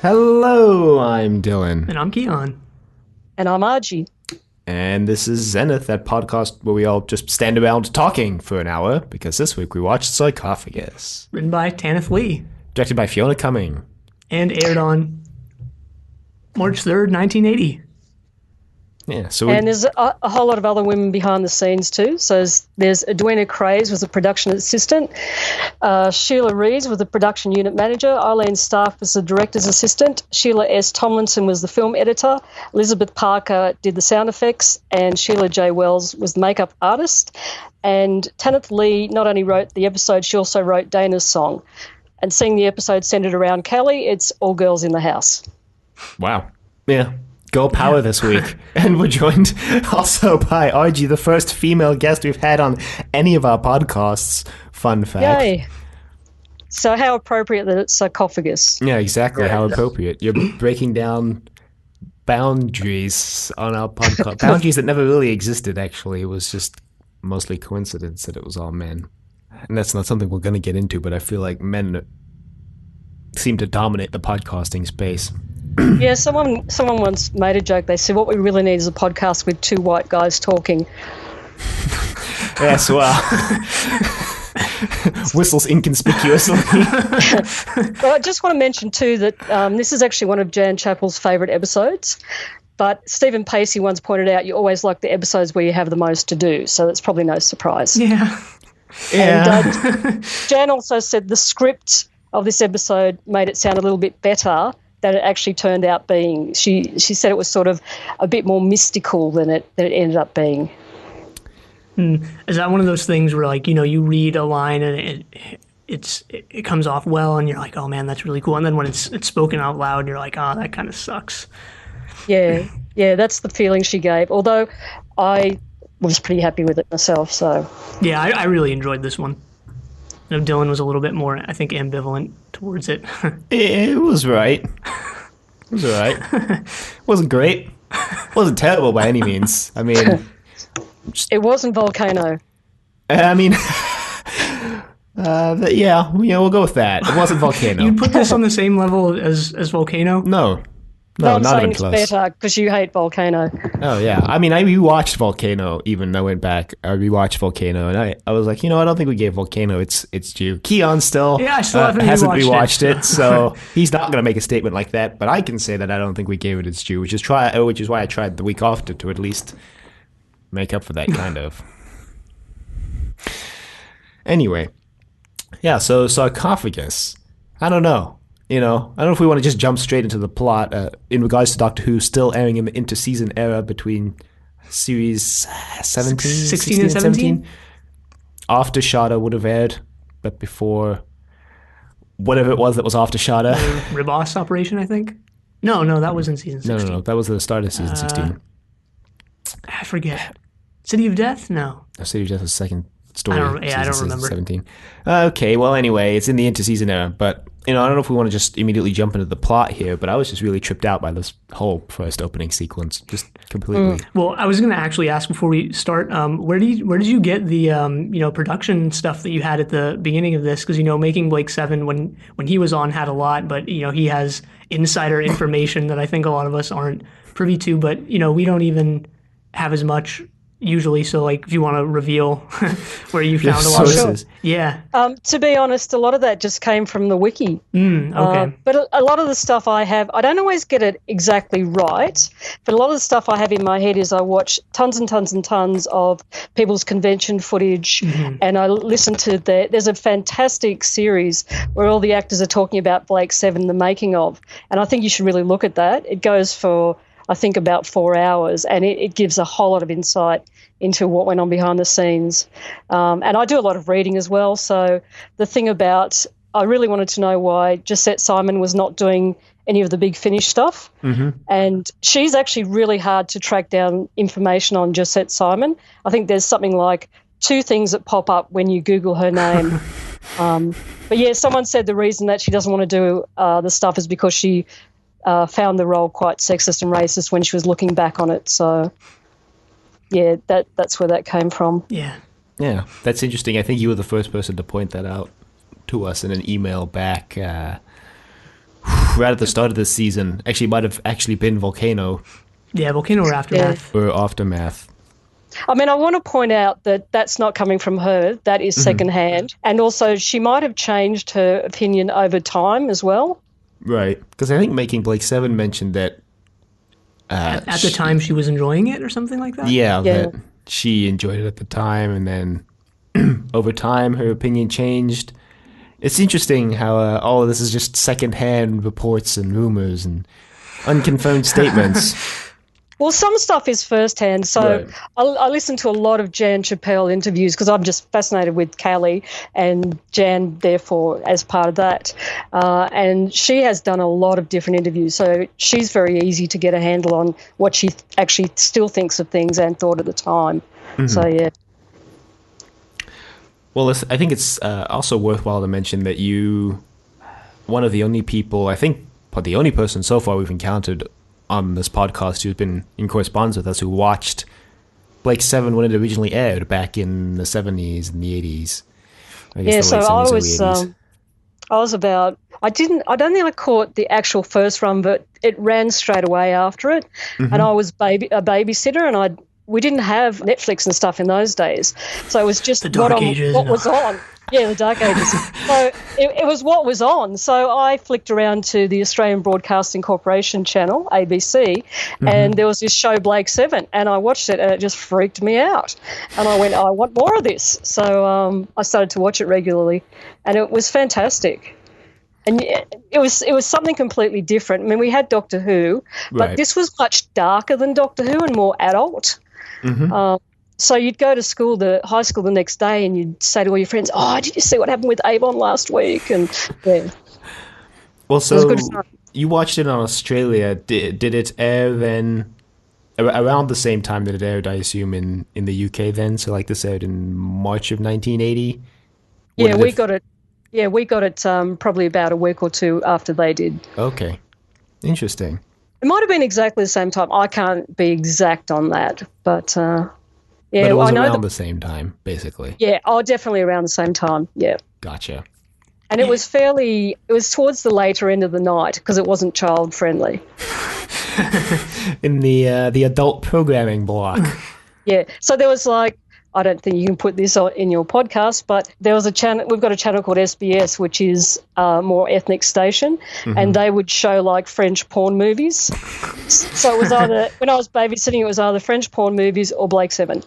Hello, I'm Dylan. And I'm Keon. And I'm Argy. And this is Zenith, that podcast where we all just stand around talking for an hour, because this week we watched Sarcophagus. Written by Tanith Lee. Directed by Fiona Cumming. And aired on March 3rd, 1980. Yeah, so and there's a whole lot of other women behind the scenes too. So there's Edwina Craze was the production assistant, Sheila Rees was the production unit manager, Eileen Staff was the director's assistant, Sheila S. Tomlinson was the film editor, Elizabeth Parker did the sound effects, and Sheila J. Wells was the makeup artist. And Tanith Lee not only wrote the episode, she also wrote Dana's song. And seeing the episode centered around Kelly, it's all girls in the house. Wow. Yeah. Girl power this week. And we're joined also by Argy, the first female guest we've had on any of our podcasts. Fun fact. Yay. So how appropriate that it's sarcophagus. Yeah, exactly. How appropriate. You're breaking down boundaries on our podcast. Boundaries that never really existed, actually. It was just mostly coincidence that it was all men. And that's not something we're going to get into, but I feel like men seem to dominate the podcasting space. Yeah, someone once made a joke. They said, what we really need is a podcast with two white guys talking. Yes, well. Whistles inconspicuously. Well, I just want to mention, too, that this is actually one of Jan Chappell's favourite episodes. But Stephen Pacey once pointed out you always like the episodes where you have the most to do. So that's probably no surprise. Yeah. And Jan also said the script of this episode made it sound a little bit better than it actually turned out being. She said it was sort of a bit more mystical than it ended up being. Is that one of those things where, like, you know, you read a line and it comes off well and you're like, oh man, that's really cool. And then when it's spoken out loud, you're like, oh, that kind of sucks. Yeah, that's the feeling she gave. Although I was pretty happy with it myself. So yeah, I really enjoyed this one. You know, Dylan was a little bit more, I think, ambivalent towards it. It was right. It was all right. Wasn't great. Wasn't terrible by any means. I mean... It wasn't Volcano. I mean... yeah, we'll go with that. It wasn't Volcano. You'd put this on the same level as Volcano? No, I'm not saying even it's close. better because you hate Volcano. Oh, yeah. I mean, I rewatched Volcano, even I went back. I rewatched Volcano, and I was like, I don't think we gave Volcano its due. Keon still, I still haven't hasn't rewatched rewatched it, so he's not going to make a statement like that, but I can say that I don't think we gave it its due, which is why I tried the week after to at least make up for that, kind of. Anyway. Yeah, so Sarcophagus. I don't know. I don't know if we want to just jump straight into the plot in regards to Doctor Who still airing in the inter-season era between series 16 and 17. After Shada would have aired, but before whatever it was that was after Shada. Ribos operation, I think? No, that was in season 16. No, that was the start of season 16. I forget. City of Death? No. City of Death was the second story. I don't remember. 17. Okay, well, anyway, it's in the inter-season era, but I don't know if we want to just immediately jump into the plot here, but I was just really tripped out by this whole first opening sequence, just completely. Well, I was going to actually ask before we start, where did you get the production stuff that you had at the beginning of this? Because making Blake Seven when he was on had a lot, but he has insider information that I think a lot of us aren't privy to. But we don't even have as much usually, so like if you want to reveal where you found a lot of sources. Yeah. To be honest, a lot of that just came from the wiki. Okay. But a lot of the stuff I have, I don't always get it exactly right, but a lot of the stuff I have in my head is I watch tons and tons and tons of people's convention footage, and I listen to there's a fantastic series where all the actors are talking about Blake Seven, the making of, and I think you should really look at that. It goes for, I think, about 4 hours, and it gives a whole lot of insight into what went on behind the scenes. And I do a lot of reading as well, so the thing about, I really wanted to know why Josette Simon was not doing any of the Big Finish stuff, and she's actually really hard to track down information on Josette Simon. I think there's something like 2 things that pop up when you Google her name. But yeah, someone said the reason that she doesn't want to do the stuff is because she found the role quite sexist and racist when she was looking back on it. So, yeah, that's where that came from. Yeah. Yeah, that's interesting. I think you were the first person to point that out to us in an email back right at the start of this season. Actually, it might have actually been Volcano Yeah, Volcano or Aftermath. or Aftermath. I mean, I want to point out that that's not coming from her. That is secondhand. And also, she might have changed her opinion over time as well. Right. Because I think Making Blake 7 mentioned that... At the time, she was enjoying it or something like that? Yeah, that she enjoyed it at the time, and then over time, her opinion changed. It's interesting how all of this is just secondhand reports and rumors and unconfirmed statements. Well, some stuff is firsthand. So Right. I listen to a lot of Jan Chappelle interviews because I'm just fascinated with Callie and Jan, therefore, as part of that. And she has done a lot of different interviews. So she's very easy to get a handle on what she actually still thinks of things and thought at the time. So, yeah. Well, I think it's also worthwhile to mention that you, one of the only people, I think, but the only person so far we've encountered on this podcast who's been in correspondence with us, who watched Blake 7 when it originally aired back in the 70s and the 80s. I guess Yeah, the so late 70s, I early was 80s. I was about I don't think I caught the actual first run, but it ran straight away after it. And I was a babysitter, and we didn't have Netflix and stuff in those days, so it was just The dark ages. what was on. Yeah, the dark ages. So it was what was on. So I flicked around to the Australian Broadcasting Corporation channel, ABC, and there was this show, Blake 7, and I watched it, and it just freaked me out. And I went, I want more of this. So I started to watch it regularly, and it was fantastic. And it was something completely different. I mean, we had Doctor Who, but Right. this was much darker than Doctor Who and more adult. So you'd go to school, high school the next day, and you'd say to all your friends, "Oh, did you see what happened with Avon last week?" And yeah, Well, it was so good fun. you watched it on Australia. Did it air then around the same time that it aired, I assume, in the UK then? So like this aired in March of 1980? Yeah, we got it. Yeah, we got it probably about a week or two after they did. Okay. Interesting. It might have been exactly the same time. I can't be exact on that, but yeah, But it was I know around the same time, basically. Yeah, definitely around the same time. Yeah. Gotcha. And it was towards the later end of the night because it wasn't child friendly. In the adult programming block. Yeah. So there was I don't think you can put this in your podcast, but there was a channel. We've got a channel called SBS, which is a more ethnic station, and they would show French porn movies. So it was either, when I was babysitting, it was either French porn movies or Blake 7.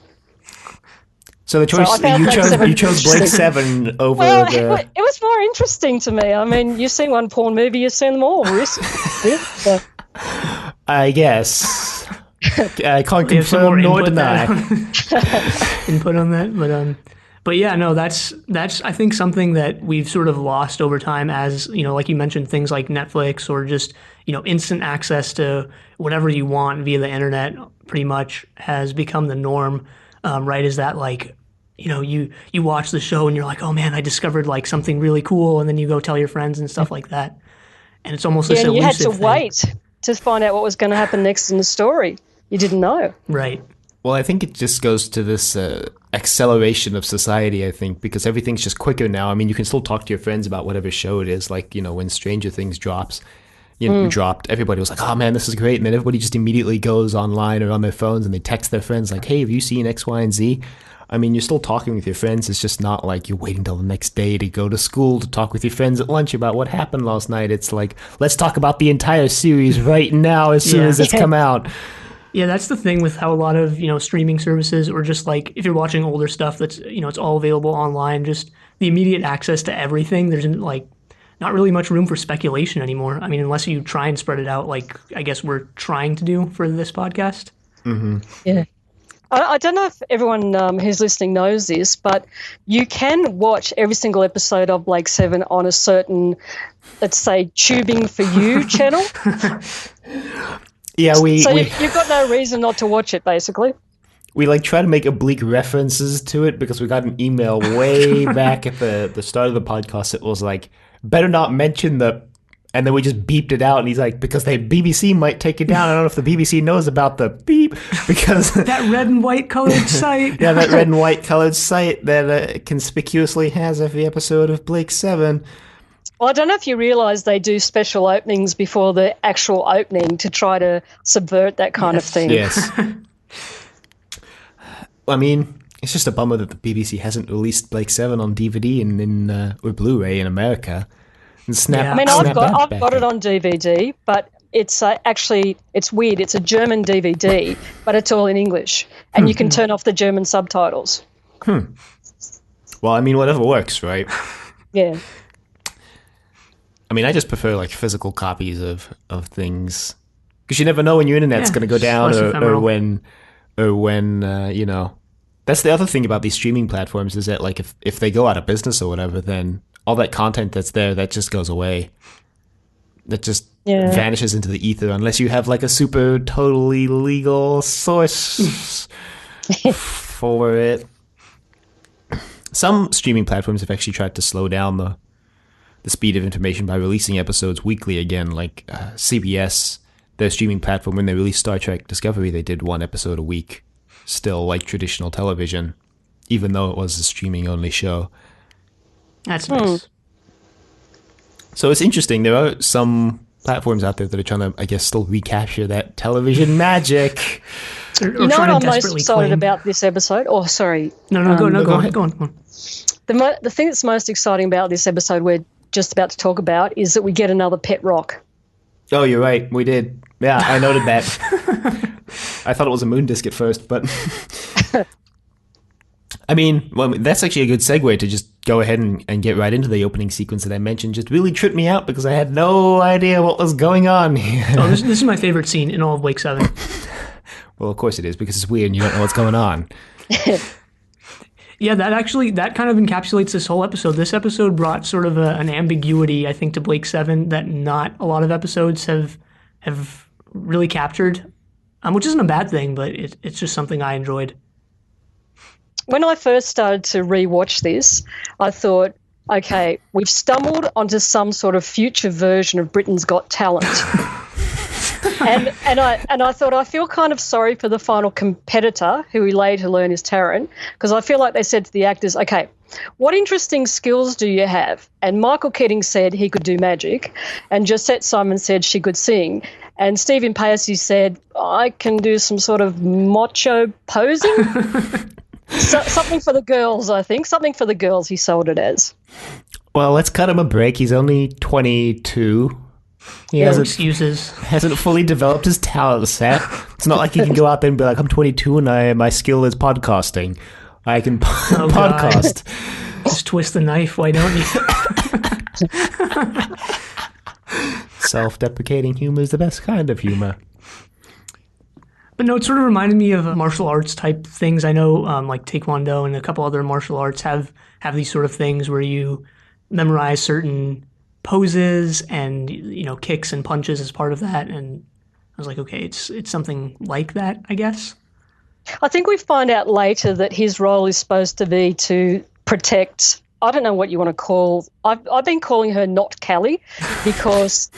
So the choice I found Blake 7 you chose Blake interesting. 7 over Well, the. it was more interesting to me. I mean, you've seen one porn movie, you've seen them all. So, I guess. I can't We have some more confirm nor input deny. input on that, but yeah, no, that's I think something that we've sort of lost over time, as like you mentioned, things like Netflix or just instant access to whatever you want via the internet pretty much has become the norm, right? Is that you watch the show and you're like, oh man, I discovered something really cool, and then you go tell your friends and stuff like that, and it's almost this and you had to elusive thing. wait to find out what was going to happen next in the story. You didn't know. Right. Well, I think it just goes to this acceleration of society, I think, because everything's just quicker now. I mean, you can still talk to your friends about whatever show it is. When Stranger Things dropped, everybody was like, oh man, this is great. And then everybody just immediately goes online or on their phones and they text their friends like, hey, have you seen X, Y, and Z? I mean, you're still talking with your friends. It's just not like you're waiting till the next day to go to school to talk with your friends at lunch about what happened last night. It's like, let's talk about the entire series right now as soon as it's come out. Yeah, that's the thing with how a lot of, streaming services, or just if you're watching older stuff that's, it's all available online, just the immediate access to everything. There's not really much room for speculation anymore. I mean, unless you try and spread it out like I guess we're trying to do for this podcast. Mm-hmm. Yeah. I don't know if everyone who's listening knows this, but you can watch every single episode of Blake 7 on a certain, let's say, Tubing for You channel. Yeah, you've got no reason not to watch it, basically. We try to make oblique references to it because we got an email way back at the start of the podcast. It was like, better not mention and then we just beeped it out. And he's like, because the BBC might take it down. I don't know if the BBC knows about the beep because that red and white colored site. Yeah, that red and white colored site that conspicuously has every episode of Blake 7. Well, I don't know if you realise they do special openings before the actual opening to try to subvert that kind of thing. Yes. I mean, it's just a bummer that the BBC hasn't released Blake 7 on DVD or Blu-ray in America. And Yeah. I mean, I've got it on DVD, but it's actually, it's weird. It's a German DVD, but it's all in English, and you can turn off the German subtitles. Well, I mean, whatever works, right? Yeah. I mean, I just prefer like physical copies of things because you never know when your internet's going to go down or when you know. That's the other thing about these streaming platforms is that like if they go out of business or whatever, then all that content that's there that just goes away. That just vanishes into the ether unless you have like a super totally legal source for it. Some streaming platforms have actually tried to slow down the speed of information by releasing episodes weekly again, like CBS, their streaming platform, when they released Star Trek Discovery, they did one episode a week, still like traditional television, even though it was a streaming-only show. That's nice. So it's interesting. There are some platforms out there that are trying to, I guess, still recapture that television magic. You know what I'm most excited about this episode? Oh, sorry. No, go on. The thing that's most exciting about this episode we're just about to talk about is that we get another pet rock. Oh, you're right. We did. Yeah, I noted that. I thought it was a moon disc at first, but... I mean, well, that's actually a good segue to just go ahead and get right into the opening sequence that I mentioned. Just really tripped me out because I had no idea what was going on here. Oh, this is my favorite scene in all of Blake 7. Well, of course it is, because it's weird and you don't know what's going on. Yeah, that kind of encapsulates this whole episode. This episode brought sort of an ambiguity, I think, to Blake 7 that not a lot of episodes have really captured, which isn't a bad thing, but it's just something I enjoyed. When I first started to rewatch this, I thought, okay, we've stumbled onto some sort of future version of Britain's Got Talent. and I thought, I feel kind of sorry for the final competitor, who we later learn is Tarrant, because I feel like they said to the actors, okay, what interesting skills do you have? And Michael Keating said he could do magic, and Josette Simon said she could sing, and Stephen Pacey said, I can do some sort of macho posing. Something for the girls, I think. Something for the girls he sold it as. Well, let's cut him a break. He's only 22. He hasn't fully developed his talent set. It's not like he can go out there and be like, I'm 22 and my skill is podcasting. I can podcast. God. Just twist the knife, why don't you? Self-deprecating humor is the best kind of humor. But no, it sort of reminded me of martial arts type things. I know like Taekwondo and a couple other martial arts have these sort of things where you memorize certain poses and, you know, kicks and punches as part of that. And I was like, okay, it's something like that, I guess. I think we find out later that his role is supposed to be to protect, I don't know what you want to call, I've been calling her not Callie because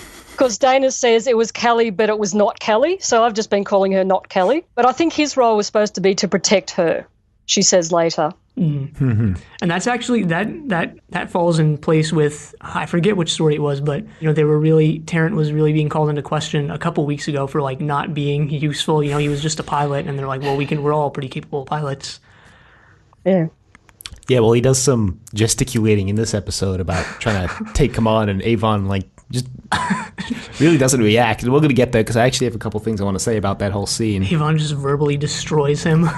Dana says it was Callie, but it was not Callie. So I've just been calling her not Callie. But I think his role was supposed to be to protect her, she says later. Mm-hmm. And that's actually, that falls in place with, I forget which story it was, but, you know, Tarrant was really being called into question a couple weeks ago for like not being useful. You know, he was just a pilot and they're like, well, we're all pretty capable pilots. Yeah. Yeah, well, he does some gesticulating in this episode about trying to take command, and Avon, like, just really doesn't react. And we're going to get there because I actually have a couple things I want to say about that whole scene. Avon just verbally destroys him.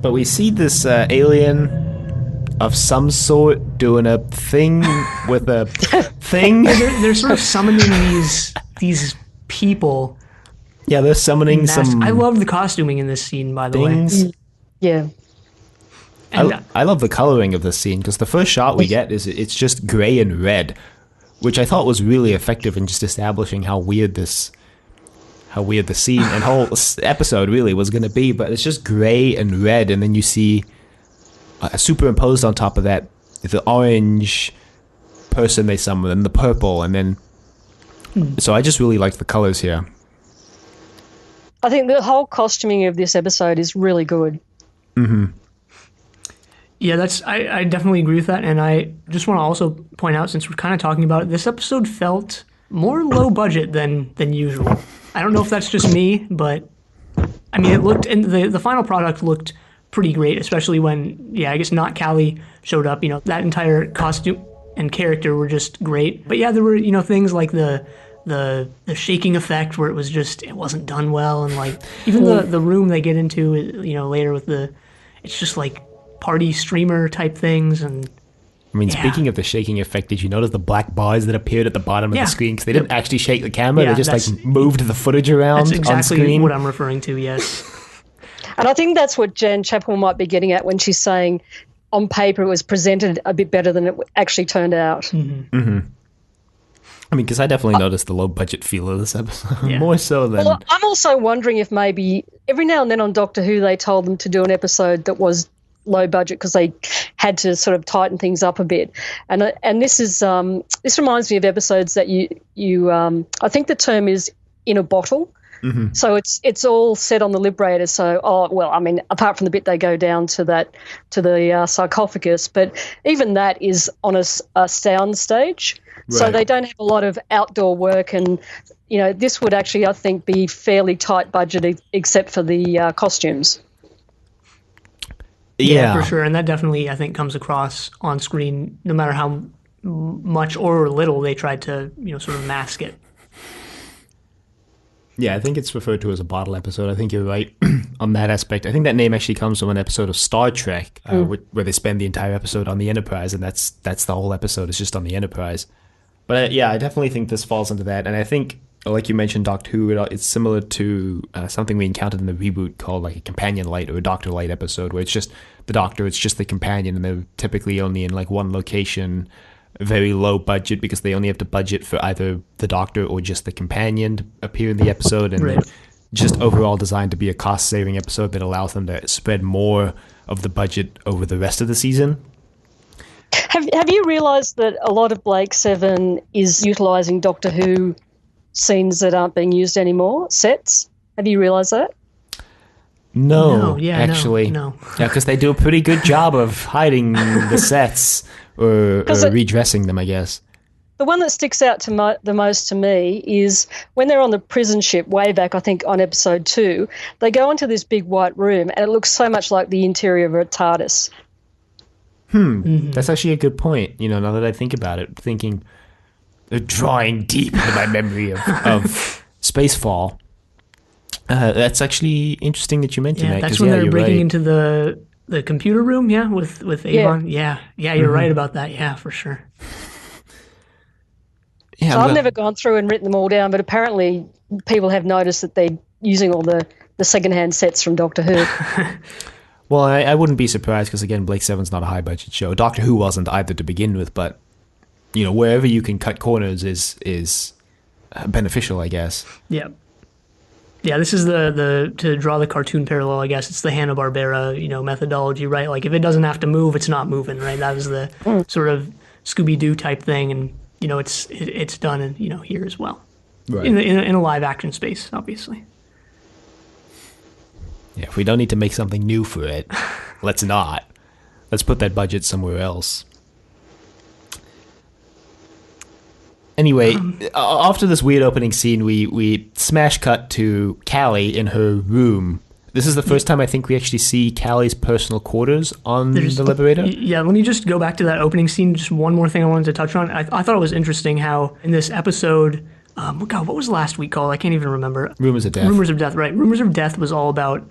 But we see this alien of some sort doing a thing with a thing. They're sort of summoning these people. Yeah, they're summoning some... I love the costuming in this scene, by the things. way. Yeah. I love the coloring of this scene because the first shot we get is it's just gray and red, which I thought was really effective in just establishing how weird the scene and whole episode really was going to be. But it's just gray and red, and then you see superimposed on top of that the orange person they summon and the purple, and then so I just really liked the colors here. I think the whole costuming of this episode is really good. Mm-hmm. Yeah, I definitely agree with that. And I just want to also point out, since we're kind of talking about it, this episode felt more low budget than usual. I don't know if that's just me, but I mean, it looked, and the final product looked pretty great, especially when, yeah, I guess Not Callie showed up. That entire costume and character were just great. But yeah, there were, things like the shaking effect where it wasn't done well. And like, even the room they get into, later with it's just like party streamer type things. And I mean, speaking of the shaking effect, did you notice the black bars that appeared at the bottom of the screen? Because they didn't actually shake the camera; they just like moved the footage around that's exactly on screen. What I'm referring to. Yes, and I think that's what Jan Chappell might be getting at when she's saying, on paper, it was presented a bit better than it actually turned out. Mm-hmm. Mm-hmm. I mean, because I definitely noticed the low budget feel of this episode more so than. Well, I'm also wondering if maybe every now and then on Doctor Who they told them to do an episode that was low budget because they had to sort of tighten things up a bit, and this is this reminds me of episodes that you I think the term is in a bottle. Mm-hmm. So it's all set on the Liberator. So I mean, apart from the bit they go down to the sarcophagus, but even that is on a sound stage. Right. So they don't have a lot of outdoor work, and this would actually, I think, be fairly tight budgeted except for the costumes. Yeah, for sure. And that definitely, I think, comes across on screen, no matter how much or little they tried to, sort of mask it. Yeah, I think it's referred to as a bottle episode. I think you're right on that aspect. I think that name actually comes from an episode of Star Trek where they spend the entire episode on the Enterprise, and that's the whole episode. It's just on the Enterprise. But yeah, I definitely think this falls into that. And I think, like you mentioned, Doctor Who, it's similar to something we encountered in the reboot called like a Companion Light or a Doctor Light episode, where it's just the Doctor, it's just the companion, and they're typically only in like one location, very low budget because they only have to budget for either the Doctor or just the companion to appear in the episode, and right. Just overall designed to be a cost-saving episode that allows them to spread more of the budget over the rest of the season. Have you realised that a lot of Blake 7 is utilising Doctor Who scenes that aren't being used anymore, sets? Have you realised that? No, actually. No. Yeah, because they do a pretty good job of hiding the sets or redressing them, I guess. The one that sticks out the most to me is when they're on the prison ship way back, I think on episode 2, they go into this big white room and it looks so much like the interior of a TARDIS. Mm-hmm. That's actually a good point. Now that I think about it, thinking, drawing deep into my memory of Spacefall. That's actually interesting that you mentioned that. Yeah, that's when they're breaking into the computer room, with Avon. Yeah, you're right about that. Yeah, for sure. Yeah, so I've never gone through and written them all down, but apparently people have noticed that they're using all the secondhand sets from Doctor Who. Well, I wouldn't be surprised because, again, Blake 7's not a high-budget show. Doctor Who wasn't either to begin with, but, wherever you can cut corners is beneficial, I guess. Yeah. Yeah, this is to draw the cartoon parallel, I guess, it's the Hanna-Barbera, methodology, right? Like, if it doesn't have to move, it's not moving, right? That is the sort of Scooby-Doo type thing, and, it's done, and, here as well. Right. In a live-action space, obviously. Yeah, if we don't need to make something new for it, let's not. Let's put that budget somewhere else. Anyway, after this weird opening scene, we smash cut to Callie in her room. This is the first time I think we actually see Callie's personal quarters on the Liberator. Yeah, let me just go back to that opening scene. Just one more thing I wanted to touch on. I thought it was interesting how in this episode, what was last week called? I can't even remember. Rumors of Death. Rumors of Death, right. Rumors of Death was all about,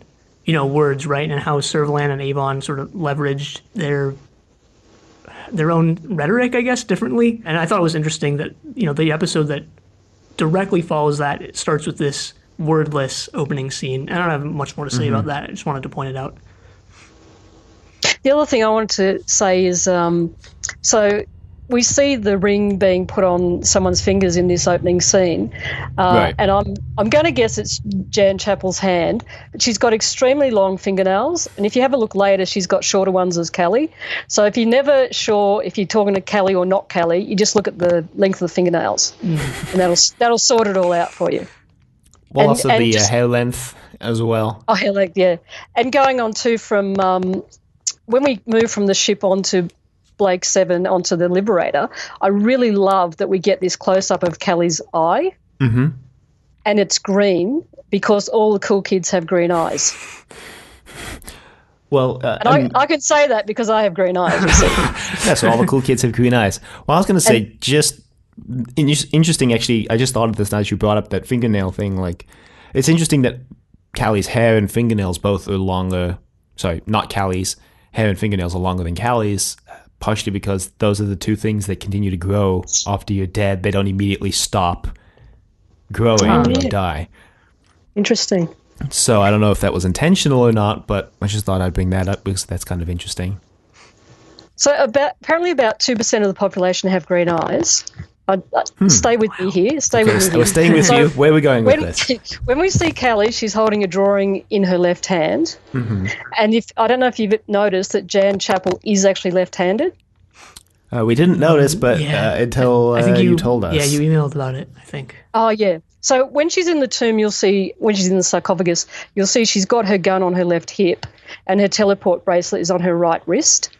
words, right? And how Servalan and Avon sort of leveraged their own rhetoric, I guess, differently. And I thought it was interesting that, the episode that directly follows that, it starts with this wordless opening scene. I don't have much more to say about that. I just wanted to point it out. The other thing I wanted to say is, so we see the ring being put on someone's fingers in this opening scene, right. And I'm going to guess it's Jan Chappell's hand, but she's got extremely long fingernails, and if you have a look later, she's got shorter ones as Callie. So if you're never sure if you're talking to Callie or not Callie, you just look at the length of the fingernails, and that'll sort it all out for you. Well, also the hair length as well. Oh, hair length, yeah. And going on too from when we move from the ship onto Blake 7 onto the Liberator, I really love that we get this close-up of Callie's eye, and it's green because all the cool kids have green eyes. Well, and I can say that because I have green eyes, you see. Yeah, so all the cool kids have green eyes. Well, I was going to say, just interesting, actually, I just thought of this now as you brought up that fingernail thing. Like, it's interesting that Callie's hair and fingernails both are longer. Sorry, not Callie's. Hair and fingernails are longer than Callie's, partially because those are the two things that continue to grow after you're dead. They don't immediately stop growing when you die. Interesting. So I don't know if that was intentional or not, but I just thought I'd bring that up because that's kind of interesting. So apparently about 2% of the population have green eyes. Stay with me here. Stay with me here. We're staying with you. Where are we going with this? When we see Callie, she's holding a drawing in her left hand. And I don't know if you've noticed that Jan Chappell is actually left-handed. We didn't notice, but until I think you told us. Yeah, you emailed about it, I think. Oh, yeah. So when she's in the tomb, you'll see, when she's in the sarcophagus, you'll see she's got her gun on her left hip and her teleport bracelet is on her right wrist.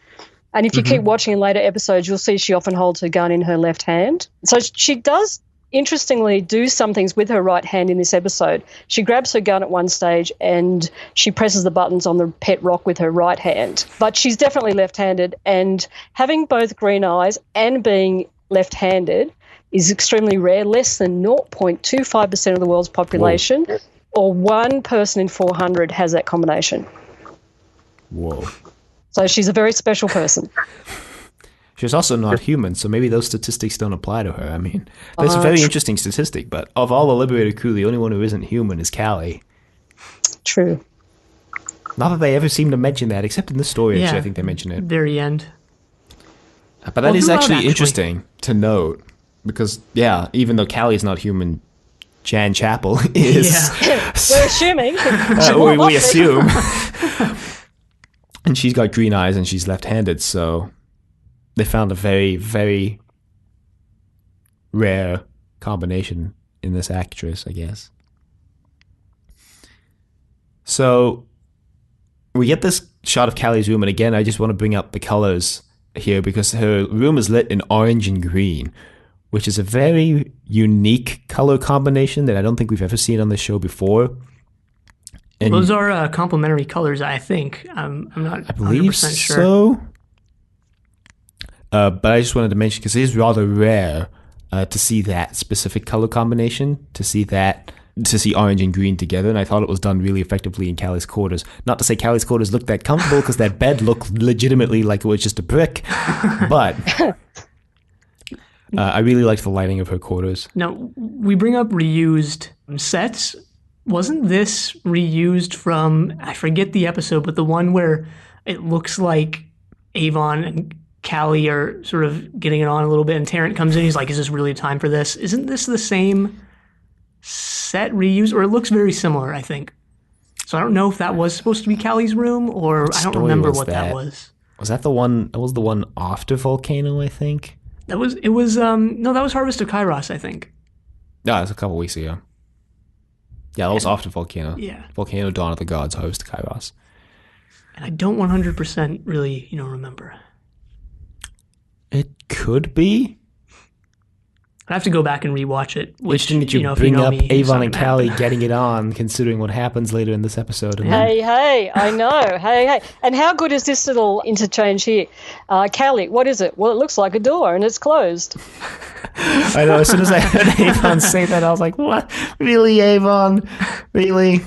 And if you keep watching in later episodes, you'll see she often holds her gun in her left hand. So she does, interestingly, do some things with her right hand in this episode. She grabs her gun at one stage and she presses the buttons on the pet rock with her right hand. But she's definitely left-handed, and having both green eyes and being left-handed is extremely rare. Less than 0.25% of the world's population, or 1 person in 400 has that combination. Whoa. So she's a very special person. She's also not human, so maybe those statistics don't apply to her. I mean, that's a very interesting statistic, but of all the Liberator crew, the only one who isn't human is Callie. True. Not that they ever seem to mention that, except in the story, actually, I think they mention it. Very end. But that is actually interesting to note, because, even though Callie is not human, Jan Chappell is. Yeah. We're assuming. We assume. And she's got green eyes and she's left-handed, so they found a very, very rare combination in this actress, I guess. So we get this shot of Callie's room, and again, I just want to bring up the colors here because her room is lit in orange and green, which is a very unique color combination that I don't think we've ever seen on this show before. And those are complementary colors, I think. I'm not 100% sure. So. But I just wanted to mention, because it is rather rare to see that specific color combination, to see orange and green together, and I thought it was done really effectively in Callie's quarters. Not to say Callie's quarters looked that comfortable, because that bed looked legitimately like it was just a brick, but I really liked the lighting of her quarters. Now, we bring up reused sets. Wasn't this reused from, I forget the episode, but the one where it looks like Avon and Callie are sort of getting it on a little bit, and Tarrant comes in, he's like, is this really time for this? Isn't this the same set reused? Or it looks very similar, I think. So I don't know if that was supposed to be Callie's room, or I don't remember what that was. Was that the one, that was the one after Volcano, I think? No, that was Harvest of Kairos, I think. No, it was a couple weeks ago. Yeah, that was after Volcano. Yeah. Volcano, Dawn of the Gods, Harvest of Kairos. And I don't 100% really, remember. It could be. I'd have to go back and rewatch it. Which, interesting that you bring up Avon and Callie getting it on, considering what happens later in this episode. Hey, I know. Hey. And how good is this little interchange here? Callie, what is it? Well, it looks like a door and it's closed. I know, as soon as I heard Avon say that, I was like, what? Really, Avon? Really?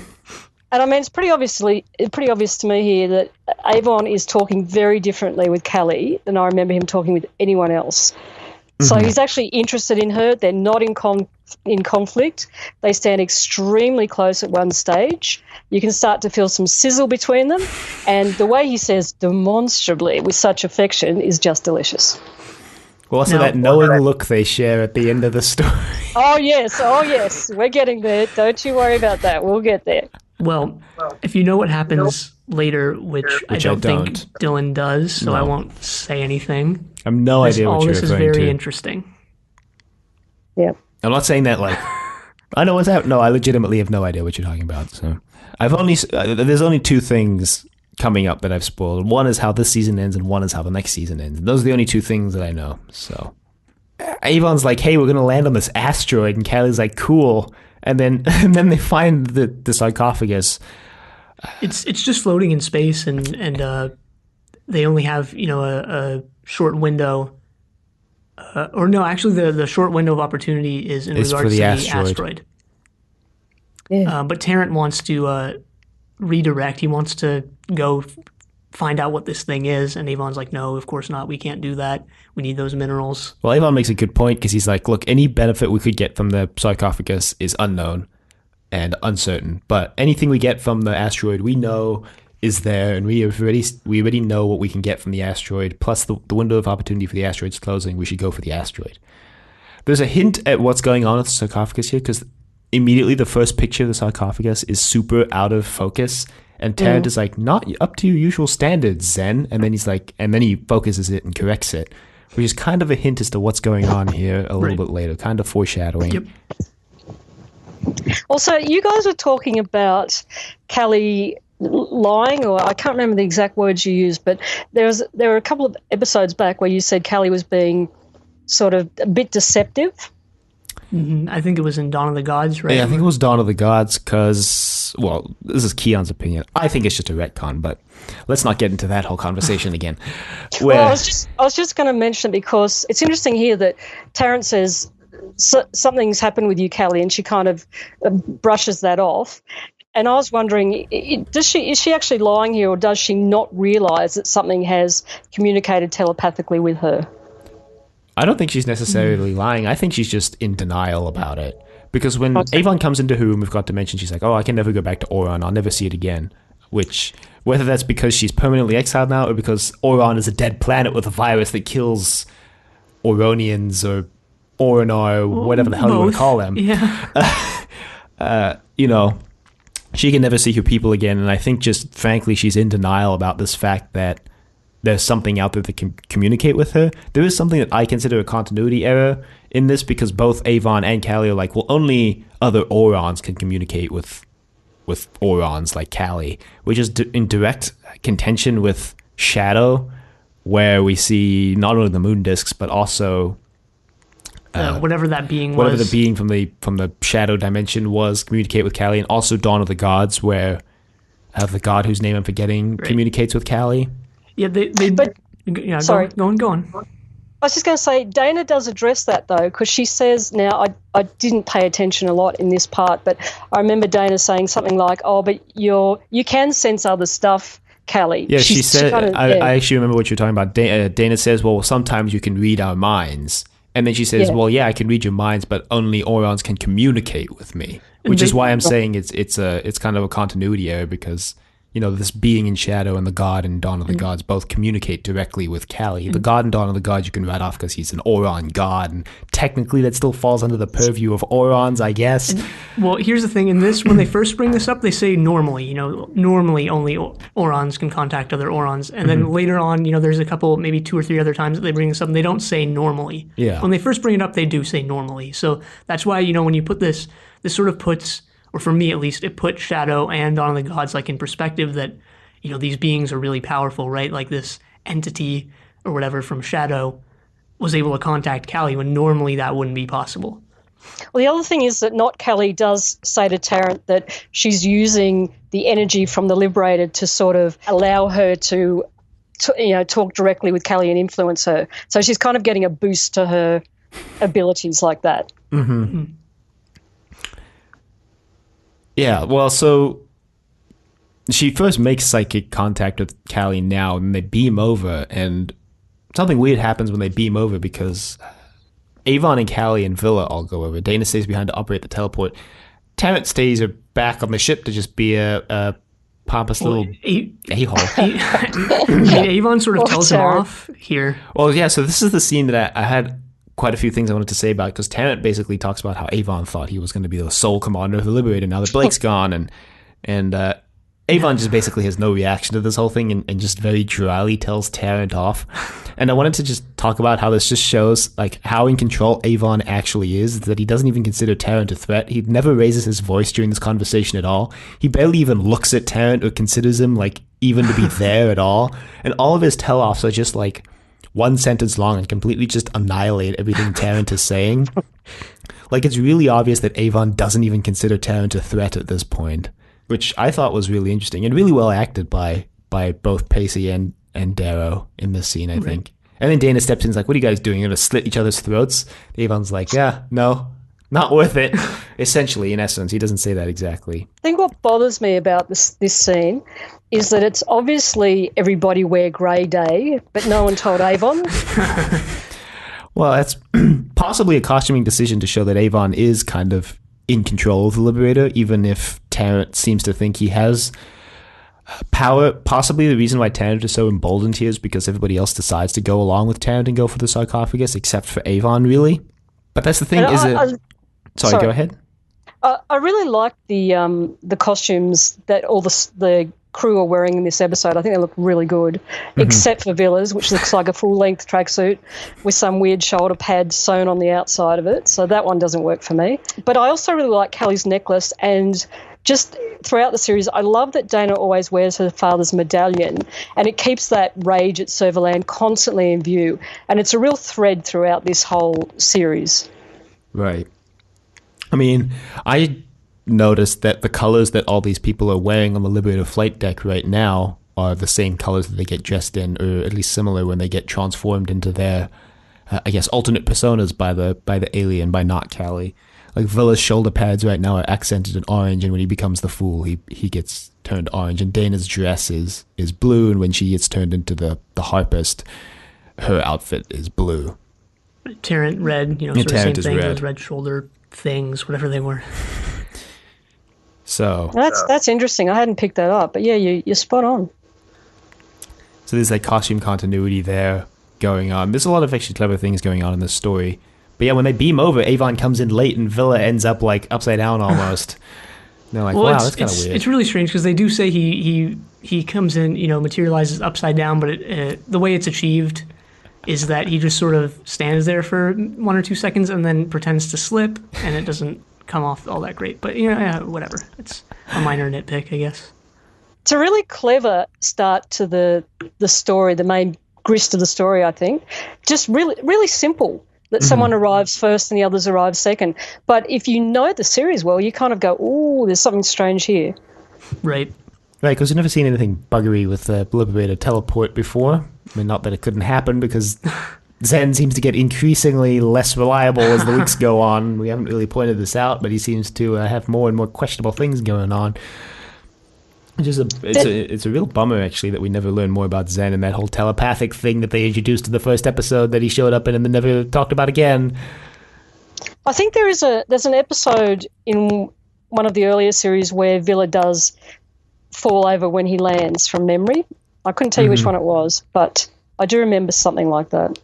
And I mean, it's pretty obvious to me here that Avon is talking very differently with Callie than I remember him talking with anyone else. So he's actually interested in her. They're not in conflict. They stand extremely close at one stage. You can start to feel some sizzle between them. And the way he says demonstrably with such affection is just delicious. Well, also that knowing look they share at the end of the story. Oh, yes. We're getting there. Don't you worry about that. We'll get there. Well, if you know what happens later, which I don't think Dylan does, so I won't say anything. I have no idea what you're referring to. All this is very interesting. Yeah. I'm not saying that like, I know what's happening. No, I legitimately have no idea what you're talking about. So there's only two things coming up that I've spoiled. One is how this season ends, and one is how the next season ends. And those are the only two things that I know. So Avon's like, hey, we're going to land on this asteroid. And Callie's like, cool. And then they find the sarcophagus. It's just floating in space, and they only have, a short window. Or no, actually, the short window of opportunity is in regards to the asteroid. Yeah. But Tanith wants to redirect. He wants to go find out what this thing is, and Avon's like, no, of course not. We can't do that. We need those minerals. Well, Avon makes a good point because he's like, look, any benefit we could get from the sarcophagus is unknown and uncertain. But anything we get from the asteroid, we know is there, and we already know what we can get from the asteroid. Plus, the window of opportunity for the asteroid's closing. We should go for the asteroid. There's a hint at what's going on with the sarcophagus here because immediately the first picture of the sarcophagus is super out of focus. And Tanith is like, not up to your usual standards, Zen. And then he's like, and then he focuses it and corrects it, which is kind of a hint as to what's going on here a little bit later, kind of foreshadowing. Yep. Also, you guys were talking about Callie lying, or I can't remember the exact words you used, but there were a couple of episodes back where you said Callie was being sort of a bit deceptive. Mm-hmm. I think it was in Dawn of the Gods, right? Yeah, I think it was Dawn of the Gods because, well, this is Keon's opinion. I think it's just a retcon, but let's not get into that whole conversation again. Well, I was just going to mention it because it's interesting here that Tarrant says something's happened with you, Callie, and she kind of brushes that off. And I was wondering, is she actually lying here, or does she not realise that something has communicated telepathically with her? I don't think she's necessarily lying. I think she's just in denial about it. Because when Avon comes into her room, we've got to mention, she's like, oh, I can never go back to Orion. I'll never see it again. Which, whether that's because she's permanently exiled now or because Orion is a dead planet with a virus that kills Oronians or Oronar, whatever the hell you want to call them. Yeah. She can never see her people again. And I think just, frankly, she's in denial about this fact that there's something out there that can communicate with her. There is something that I consider a continuity error in this because both Avon and Callie are like, well, only other Orons can communicate with Orons like Callie, which is in direct contention with Shadow, where we see not only the moon discs, but also whatever that being was. Whatever the being from the Shadow dimension was, communicate with Callie, and also Dawn of the Gods, where the god whose name I'm forgetting communicates with Callie. Yeah, sorry. Go on. I was just going to say, Dana does address that, though, because she says, now, I didn't pay attention a lot in this part, but I remember Dana saying something like, oh, but you can sense other stuff, Callie. Yeah, she said, I actually remember what you're talking about. Dana says, well, sometimes you can read our minds. And then she says, well, yeah, I can read your minds, but only Orons can communicate with me, which is why I'm saying it's kind of a continuity error because this being in Shadow and the god in Dawn of the Gods both communicate directly with Callie. The god in Dawn of the Gods you can write off because he's an Oron god, and technically that still falls under the purview of Orons, I guess. Well, here's the thing. In this, when they first bring this up, they say normally, normally only Orons can contact other Orons. And then later on, there's a couple, maybe 2 or 3 other times that they bring this up and they don't say normally. Yeah. When they first bring it up, they do say normally. So that's why, when you put this sort of puts, or for me at least, it put Shadow and Dawn of the Gods in perspective that, these beings are really powerful, right? Like this entity or whatever from Shadow was able to contact Callie when normally that wouldn't be possible. Well, the other thing is that not Callie does say to Tarrant that she's using the energy from the Liberated to sort of allow her to talk directly with Callie and influence her. So she's kind of getting a boost to her abilities like that. Mm-hmm. Mm-hmm. Yeah, well, so she first makes psychic contact with Callie now, and they beam over, and something weird happens when they beam over because Avon and Callie and Villa all go over. Dana stays behind to operate the teleport. Tanith stays back on the ship to just be a pompous little a-hole. Avon sort of tells him off here. Well, yeah, so this is the scene that I had quite a few things I wanted to say about because Tanith basically talks about how Avon thought he was going to be the sole commander of the Liberated now that Blake's gone, and Avon just basically has no reaction to this whole thing and just very dryly tells Tanith off. And I wanted to just talk about how this just shows how in control Avon actually is, that he doesn't even consider Tanith a threat. He never raises his voice during this conversation at all. He barely even looks at Tanith or considers him even to be there at all. And all of his tell-offs are just like one sentence long and completely just annihilate everything Tarrant is saying. Like, it's really obvious that Avon doesn't even consider Tarrant a threat at this point, which I thought was really interesting and really well acted by both Pacey and Darrow in this scene, I think. And then Dana steps in and is like, what are you guys doing? You're going to slit each other's throats? Avon's like, yeah, no, not worth it. Essentially, in essence, he doesn't say that exactly. I think what bothers me about this scene is that it's obviously everybody wear grey day, but no one told Avon. Well, that's possibly a costuming decision to show that Avon is kind of in control of the Liberator, even if Tarrant seems to think he has power. Possibly the reason why Tanith is so emboldened here is because everybody else decides to go along with Tanith and go for the sarcophagus, except for Avon, really. But that's the thing, Sorry, go ahead. I really like the costumes that all the crew are wearing in this episode. I think they look really good, except for Villa's, which looks like a full-length tracksuit with some weird shoulder pad sewn on the outside of it. So that one doesn't work for me. But I also really like Callie's necklace, and just throughout the series, I love that Dana always wears her father's medallion, and it keeps that rage at Serverland constantly in view. And it's a real thread throughout this whole series. Right. I mean, I noticed that the colors that all these people are wearing on the Liberator flight deck right now are the same colors that they get dressed in, or at least similar when they get transformed into their, I guess, alternate personas by the alien, by not Callie. Like Villa's shoulder pads right now are accented in orange, and when he becomes the Fool, he gets turned orange. And Dana's dress is blue, and when she gets turned into the Harpist, her outfit is blue. Tarrant red, sort of same thing, those red shoulder things, whatever they were. So that's interesting. I hadn't picked that up, but yeah, you're spot on. So there's like costume continuity there going on. There's a lot of actually clever things going on in this story. But yeah, when they beam over, Avon comes in late and Villa ends up like upside down almost. And they're like, wow, that's kind of weird. It's really strange because they do say he comes in, materializes upside down, but the way it's achieved is that he just sort of stands there for 1 or 2 seconds and then pretends to slip, and it doesn't come off all that great. But, whatever. It's a minor nitpick, I guess. It's a really clever start to the story, the main grist of the story, I think. Just really, really simple, that someone arrives first and the others arrive second. But if you know the series well, you kind of go, ooh, there's something strange here. Right. Right, because you've never seen anything buggery with the Liberator teleport before. I mean, not that it couldn't happen, because Zen seems to get increasingly less reliable as the weeks go on. We haven't really pointed this out, but he seems to have more and more questionable things going on. It's a real bummer, actually, that we never learn more about Zen and that whole telepathic thing that they introduced in the first episode that he showed up in and then never talked about again. I think there's an episode in one of the earlier series where Villa does fall over when he lands from memory. I couldn't tell you which one it was, but I do remember something like that.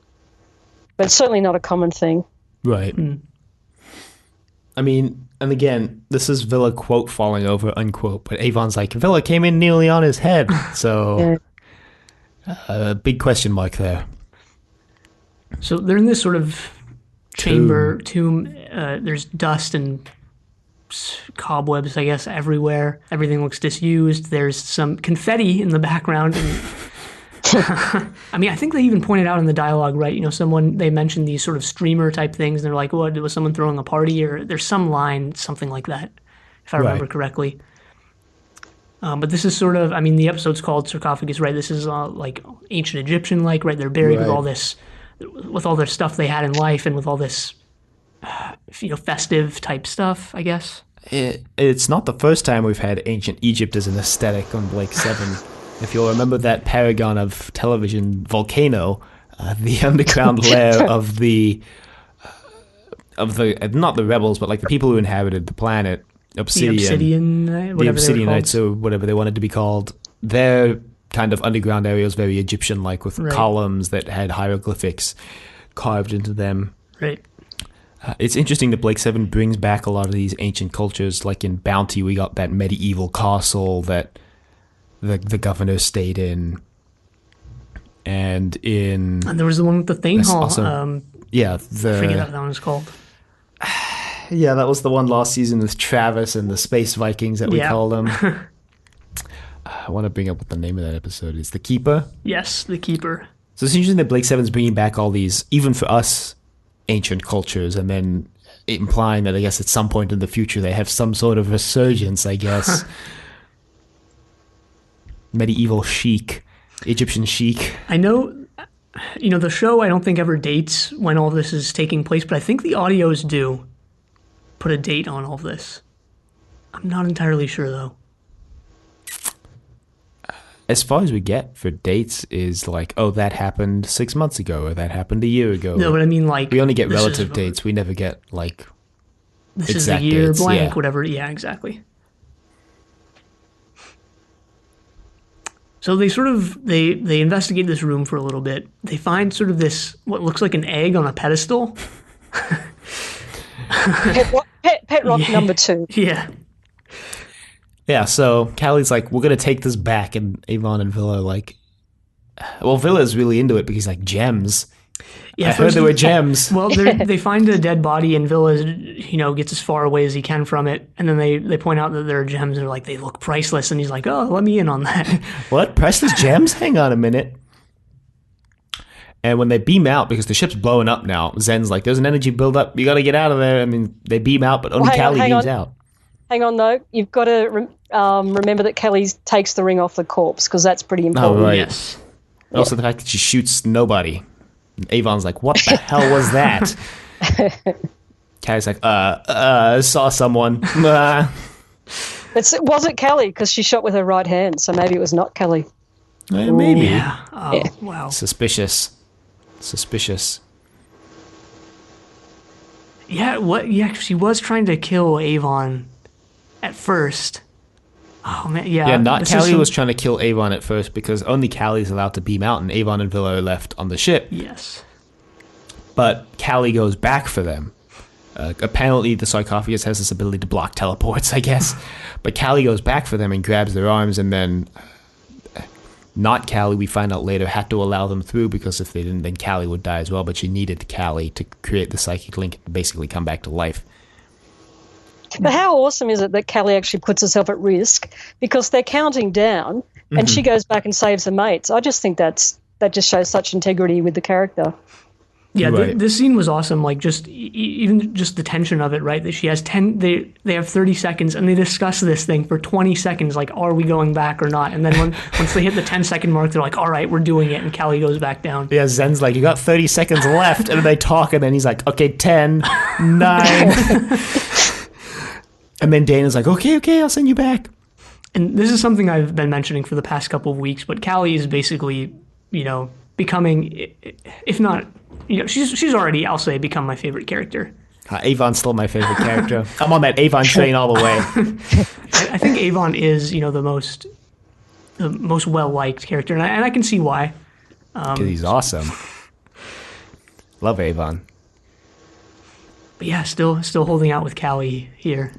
But it's certainly not a common thing. Right. I mean, and again, this is Villa quote falling over unquote, but Avon's like, Villa came in nearly on his head. So a big question mark there. So they're in this sort of tomb. There's dust and cobwebs, I guess, everywhere. Everything looks disused. There's some confetti in the background. And I mean, I think they even pointed out in the dialogue, right? They mentioned these sort of streamer type things, and they're like, "What was someone throwing a party?" Or there's some line, something like that, if I remember correctly. But this is sort of, I mean, the episode's called Sarcophagus, right? This is like ancient Egyptian, like, right? They're buried with all this, with all their stuff they had in life, and with all this, festive type stuff, I guess. It's not the first time we've had ancient Egypt as an aesthetic on Blake 7. If you'll remember that paragon of television volcano, the underground lair of the not the rebels, but like the people who inhabited the planet, Obsidianites, or whatever they wanted to be called. Their kind of underground area was very Egyptian-like, with columns that had hieroglyphics carved into them. Right. It's interesting that Blake 7 brings back a lot of these ancient cultures. Like in Bounty, we got that medieval castle that the governor stayed in. And there was the one with the Thane Hall. Also, I forget what that one was called. Yeah, that was the one last season with Travis and the Space Vikings that we called them. I want to bring up what the name of that episode is. The Keeper? Yes, the Keeper. So it's interesting that Blake Seven's bringing back all these, even for us, ancient cultures, and then implying that I guess at some point in the future they have some sort of resurgence, I guess. Medieval chic, Egyptian chic. I know, the show I don't think ever dates when all this is taking place, but I think the audios do put a date on all of this. I'm not entirely sure, though. As far as we get for dates is like, oh, that happened 6 months ago, or that happened a year ago. No, but I mean, like... We only get relative dates. We never get, like, this exact is the year dates. blank, Yeah. whatever. Yeah, exactly. So they sort of, they investigate this room for a little bit. They find sort of this, what looks like an egg on a pedestal. Pet rock number 2. Yeah. Yeah, so Callie's like, we're going to take this back, and Avon and Villa are like... Well, Villa's really into it because he's like, gems. Yeah, I heard there were gems. Well, they find a dead body, and Villa, gets as far away as he can from it, and then they point out that there are gems, and they're like, they look priceless, and he's like, oh, let me in on that. What? Priceless gems? Hang on a minute. And when they beam out, because the ship's blowing up now, Zen's like, there's an energy buildup, you got to get out of there. I mean, they beam out, but only Callie beams out. Hang on, though. You've got to remember that Kelly takes the ring off the corpse, because that's pretty important. Oh, right. Yes. Also, the fact that she shoots nobody. And Avon's like, what the hell was that? Callie's like, saw someone. It wasn't Kelly, because she shot with her right hand, so maybe it was not Kelly. Maybe. Yeah. Oh, Yeah. wow. Suspicious. Yeah, she was trying to kill Avon at first. Oh, man, yeah. Yeah, not Callie was trying to kill Avon at first because only Callie's allowed to beam out and Avon and Villa are left on the ship. Yes. But Callie goes back for them. Apparently the sarcophagus has this ability to block teleports, I guess. But Callie goes back for them and grabs their arms, and then not Callie, we find out later, had to allow them through because if they didn't, then Callie would die as well. But she needed Callie to create the psychic link and basically come back to life. But how awesome is it that Kelly actually puts herself at risk because they're counting down and she goes back and saves her mates? I just think that just shows such integrity with the character. Yeah, Right. this scene was awesome. Like, just even just the tension of it, right? That she has 10, they have 30 seconds, and they discuss this thing for 20 seconds. Like, are we going back or not? And then once they hit the 10-second mark, they're like, all right, we're doing it. And Callie goes back down. Yeah, Zen's like, you got 30 seconds left. And then they talk, and then he's like, okay, 10, 9. And then Dana's like, okay, I'll send you back. And this is something I've been mentioning for the past couple of weeks, but Callie is basically, becoming, if not, she's already, I'll say, become my favorite character. Avon's still my favorite character. I'm on that Avon train all the way. I think Avon is, the most well-liked character, and I can see why. Because he's awesome. Love Avon. But yeah, still holding out with Callie here.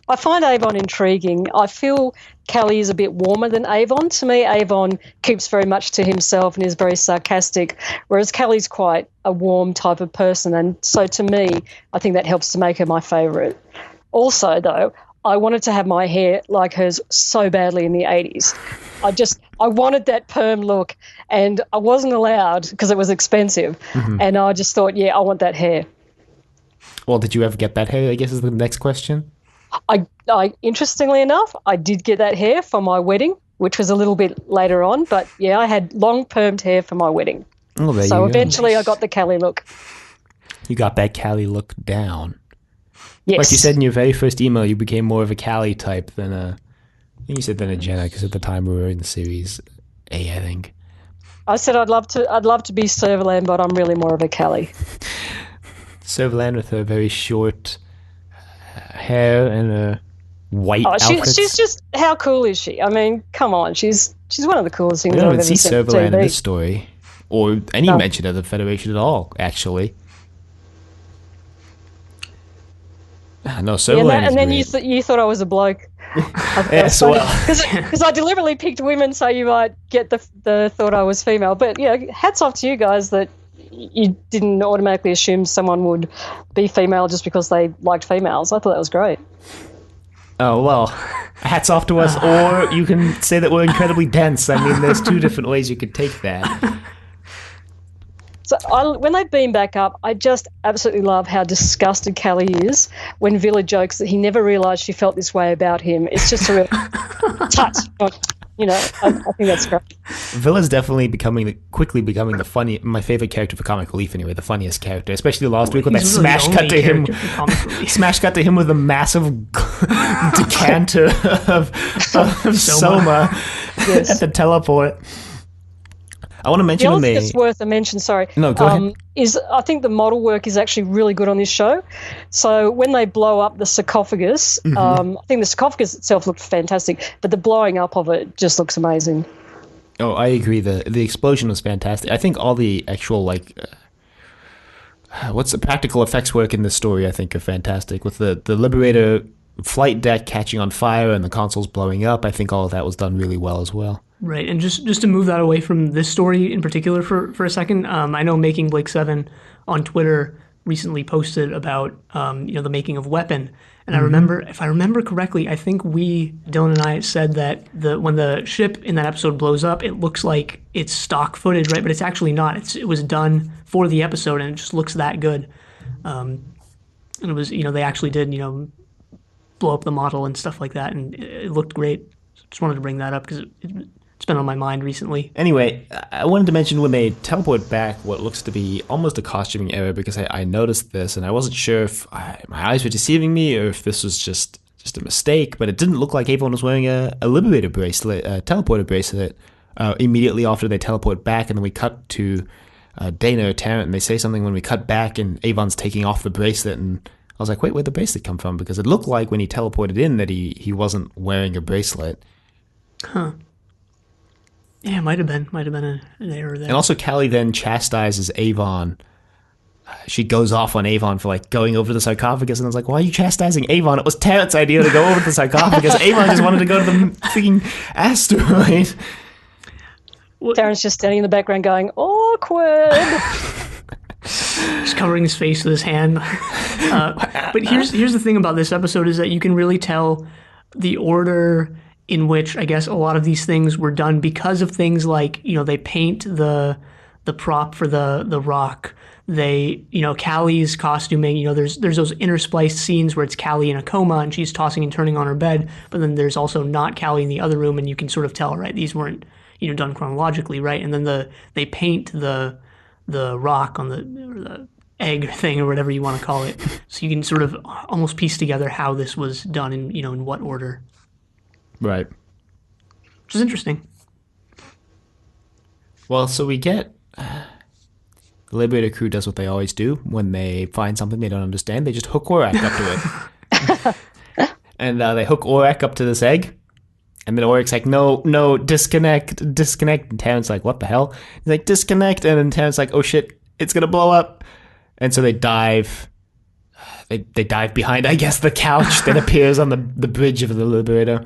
I find Avon intriguing. I feel Kelly is a bit warmer than Avon. To me, Avon keeps very much to himself and is very sarcastic, whereas Kelly's quite a warm type of person. And so to me, I think that helps to make her my favourite. Also, though, I wanted to have my hair like hers so badly in the 80s. I wanted that perm look, and I wasn't allowed because it was expensive. And I just thought, I want that hair. Well, did you ever get that hair, I guess is the next question? I interestingly enough, I did get that hair for my wedding, which was a little bit later on. But yeah, I had long permed hair for my wedding. Oh, there so you eventually go. I got the Callie look. You got that Callie look down. Yes. Like you said in your very first email, you became more of a Callie type than a... I think you said than a Jenna, because at the time we were in the series A, I think. I said I'd love to be Servalan, but I'm really more of a Callie. Servalan with her very short hair and a white outfit. She's just, how cool is she? I mean, come on, she's one of the coolest things We I've don't ever even see seen on Servalan in TV. this story, or any mention of the Federation at all, actually. No, Servalan and then is great. you thought I was a bloke. Yes, Because I deliberately picked women so you might get the thought I was female. But hats off to you guys that you didn't automatically assume someone would be female just because they liked females. I thought that was great. Oh, well, hats off to us, or you can say that we're incredibly dense. I mean, there's two different ways you could take that. So when they beam back up, I just absolutely love how disgusted Callie is when Villa jokes that he never realised she felt this way about him. It's just a real tut. You know, I think that's great. Villa's definitely quickly becoming my favorite character for Comic Relief anyway, the funniest character, especially last week when that smash cut to him. Smash cut to him with a massive decanter of Soma at the teleport. I want to mention the other thing that's worth a mention. Sorry, no, go ahead. Is I think the model work is actually really good on this show. So when they blow up the sarcophagus, I think the sarcophagus itself looked fantastic, but the blowing up of it just looks amazing. Oh, I agree. The explosion was fantastic. I think all the actual what's the practical effects work in this story, I think, are fantastic. With the Liberator flight deck catching on fire and the consoles blowing up, I think all of that was done really well as well. Right, and just to move that away from this story in particular for a second, I know Making Blake 7 on Twitter recently posted about the making of Weapon, and I remember, if I remember correctly, I think Dylan and I said that when the ship in that episode blows up, it looks like it's stock footage, right? But it's actually not. It was done for the episode, and it just looks that good. And it was, they actually did, blow up the model and stuff like that, and it looked great. Just wanted to bring that up because it's been on my mind recently. Anyway, I wanted to mention when they teleport back what looks to be almost a costuming error, because I noticed this and I wasn't sure if my eyes were deceiving me or if this was just a mistake, but it didn't look like Avon was wearing a Liberator bracelet, a teleporter bracelet, immediately after they teleport back, and then we cut to Dana or Tarrant, and they say something when we cut back and Avon's taking off the bracelet, and I was like, wait, where'd the bracelet come from? Because it looked like when he teleported in that he wasn't wearing a bracelet. Huh. Yeah, it might have been an error there. And also, Callie then chastises Avon. She goes off on Avon for going over the sarcophagus, and I was like, why are you chastising Avon? It was Tarrant's idea to go over the sarcophagus. Avon just wanted to go to the freaking asteroid. Tarrant's just standing in the background going, awkward. Just covering his face with his hand. But here's the thing about this episode is that you can really tell the order in which, I guess, a lot of these things were done because of things like, they paint the prop for the rock. They, Callie's costuming, there's those interspliced scenes where it's Callie in a coma and she's tossing and turning on her bed, but then there's also not Callie in the other room, and you can sort of tell, right, these weren't, done chronologically, right? And then they paint the rock on the egg thing or whatever you want to call it, so you can sort of almost piece together how this was done in what order. Right. Which is interesting. Well, so we get the Liberator crew does what they always do when they find something they don't understand. They just hook Aurak up to it. And they hook Aurak up to this egg. And then Aurak's like, no, disconnect. And Tarrant's like, what the hell? He's like, disconnect. And then Tarrant's like, oh shit, it's going to blow up. And so they dive. They dive behind, I guess, the couch that appears on the bridge of the Liberator.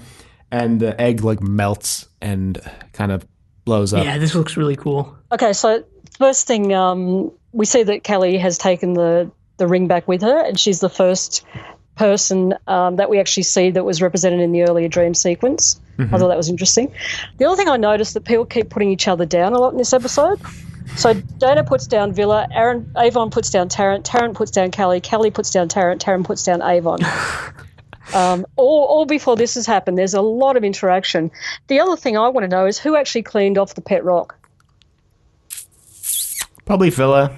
And the egg melts and kind of blows up. Yeah, this looks really cool. Okay, so first thing, we see that Callie has taken the ring back with her, and she's the first person that we actually see that was represented in the earlier dream sequence. I thought that was interesting. The other thing I noticed that people keep putting each other down a lot in this episode. So Dana puts down Villa, Avon puts down Tarrant puts down Callie puts down Tarrant puts down Avon. All before this has happened, there's a lot of interaction. The other thing I want to know is who actually cleaned off the pet rock? Probably Villa.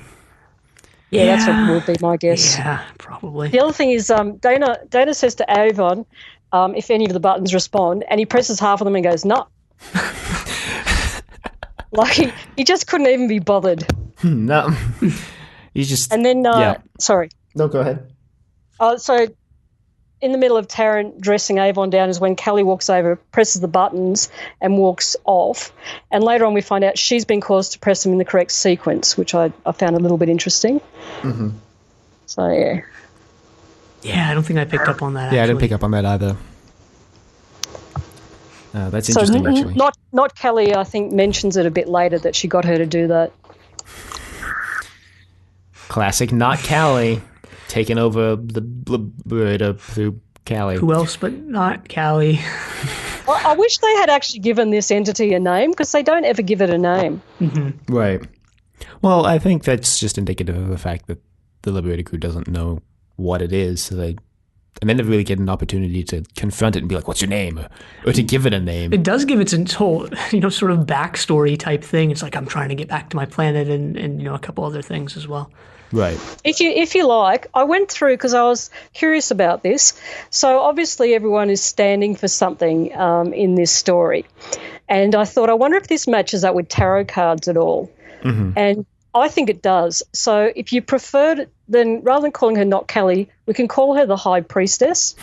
Yeah, that's what would be my guess. Yeah, probably. The other thing is Dana says to Avon, if any of the buttons respond, and he presses half of them and goes, no. He just couldn't even be bothered. No. He's just... And then, sorry. No, go ahead. So in the middle of Tarrant dressing Avon down is when Callie walks over, presses the buttons, and walks off. And later on we find out she's been caused to press them in the correct sequence, which I found a little bit interesting. Mm-hmm. So, yeah. Yeah, I don't think I picked up on that, actually. Yeah, I didn't pick up on that either. That's interesting, actually. Not Callie, I think, mentions it a bit later that she got her to do that. Classic not Callie. Taking over the Liberator through Callie. Who else but not Callie? I wish they had actually given this entity a name, because they don't ever give it a name. Mm-hmm. Right. Well, I think that's just indicative of the fact that the Liberator crew doesn't know what it is, so they never really get an opportunity to confront it and be like, "What's your name?" or to give it a name. It does give its whole, sort of backstory type thing. It's like, I'm trying to get back to my planet, and a couple other things as well. Right. If you like, I went through because I was curious about this. So obviously everyone is standing for something in this story. And I thought, I wonder if this matches up with tarot cards at all. Mm-hmm. And I think it does. So if you prefer, then rather than calling her not Callie, we can call her the High Priestess.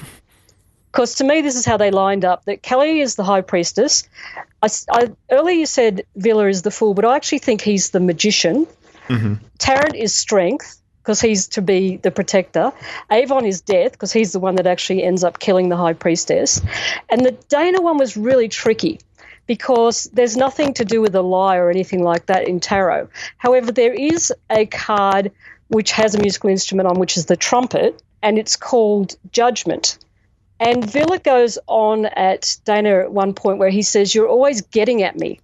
Because to me, this is how they lined up, that Callie is the High Priestess. I earlier you said Villa is the Fool, but I actually think he's the Magician. Mm-hmm. Tarrant is Strength, because he's to be the protector. Avon is Death, because he's the one that actually ends up killing the High Priestess. And the Dana one was really tricky, because there's nothing to do with a lie or anything like that in tarot. However, there is a card which has a musical instrument on, which is the trumpet, and it's called Judgment. And Villa goes on at Dana at one point where he says, "You're always getting at me."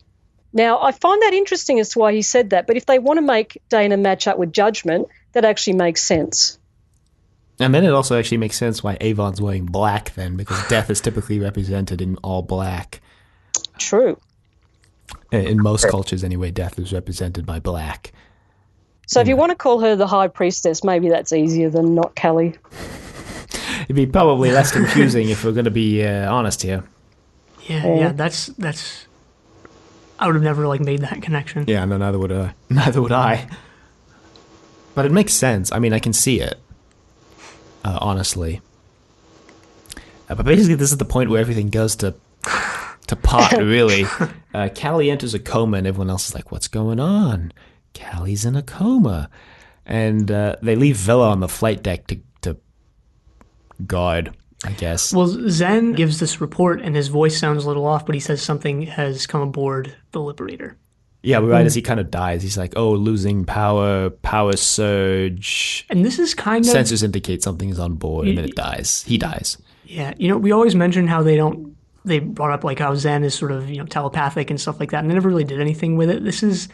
Now, I find that interesting as to why he said that, but if they want to make Dana match up with Judgment, that actually makes sense. And then it also actually makes sense why Avon's wearing black then, because death is typically represented in all black. True. In most cultures anyway, death is represented by black. So if you want to call her the High Priestess, maybe that's easier than not Callie. It'd be probably less confusing if we're going to be honest here. Yeah, that's... I would have never made that connection. Yeah, no, neither would I. Neither would I. But it makes sense. I mean, I can see it. Honestly. But basically, this is the point where everything goes to pot, really. Callie enters a coma, and everyone else is like, "What's going on? Callie's in a coma." And they leave Villa on the flight deck to guard, I guess. Well, Zen gives this report, and his voice sounds a little off, but he says something has come aboard the Liberator. Yeah, right as he kind of dies, he's like, "Oh, losing power surge." And this is kind of... Sensors indicate something is on board, and then it dies. He dies. Yeah, we always mention how they brought up how Zen is sort of, telepathic and stuff like that, and they never really did anything with it. This is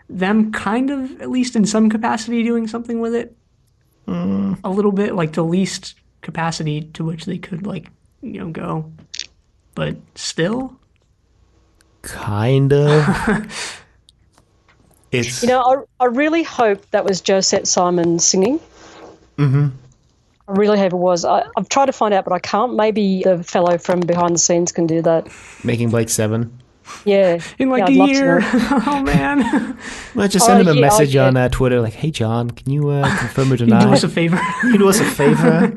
them kind of, at least in some capacity, doing something with it. A little bit, the least capacity to which they could go, but still kind of. It's I really hope that was Josette Simon singing. Mm-hmm. I really hope it was. I've tried to find out, but I can't. Maybe the fellow from behind the scenes can do that. Making Blake 7. Yeah. In a year. Oh, man. Well, just send him a message on Twitter, "Hey, John, can you confirm or deny?" Can you do us a favor? Can you do us a favor?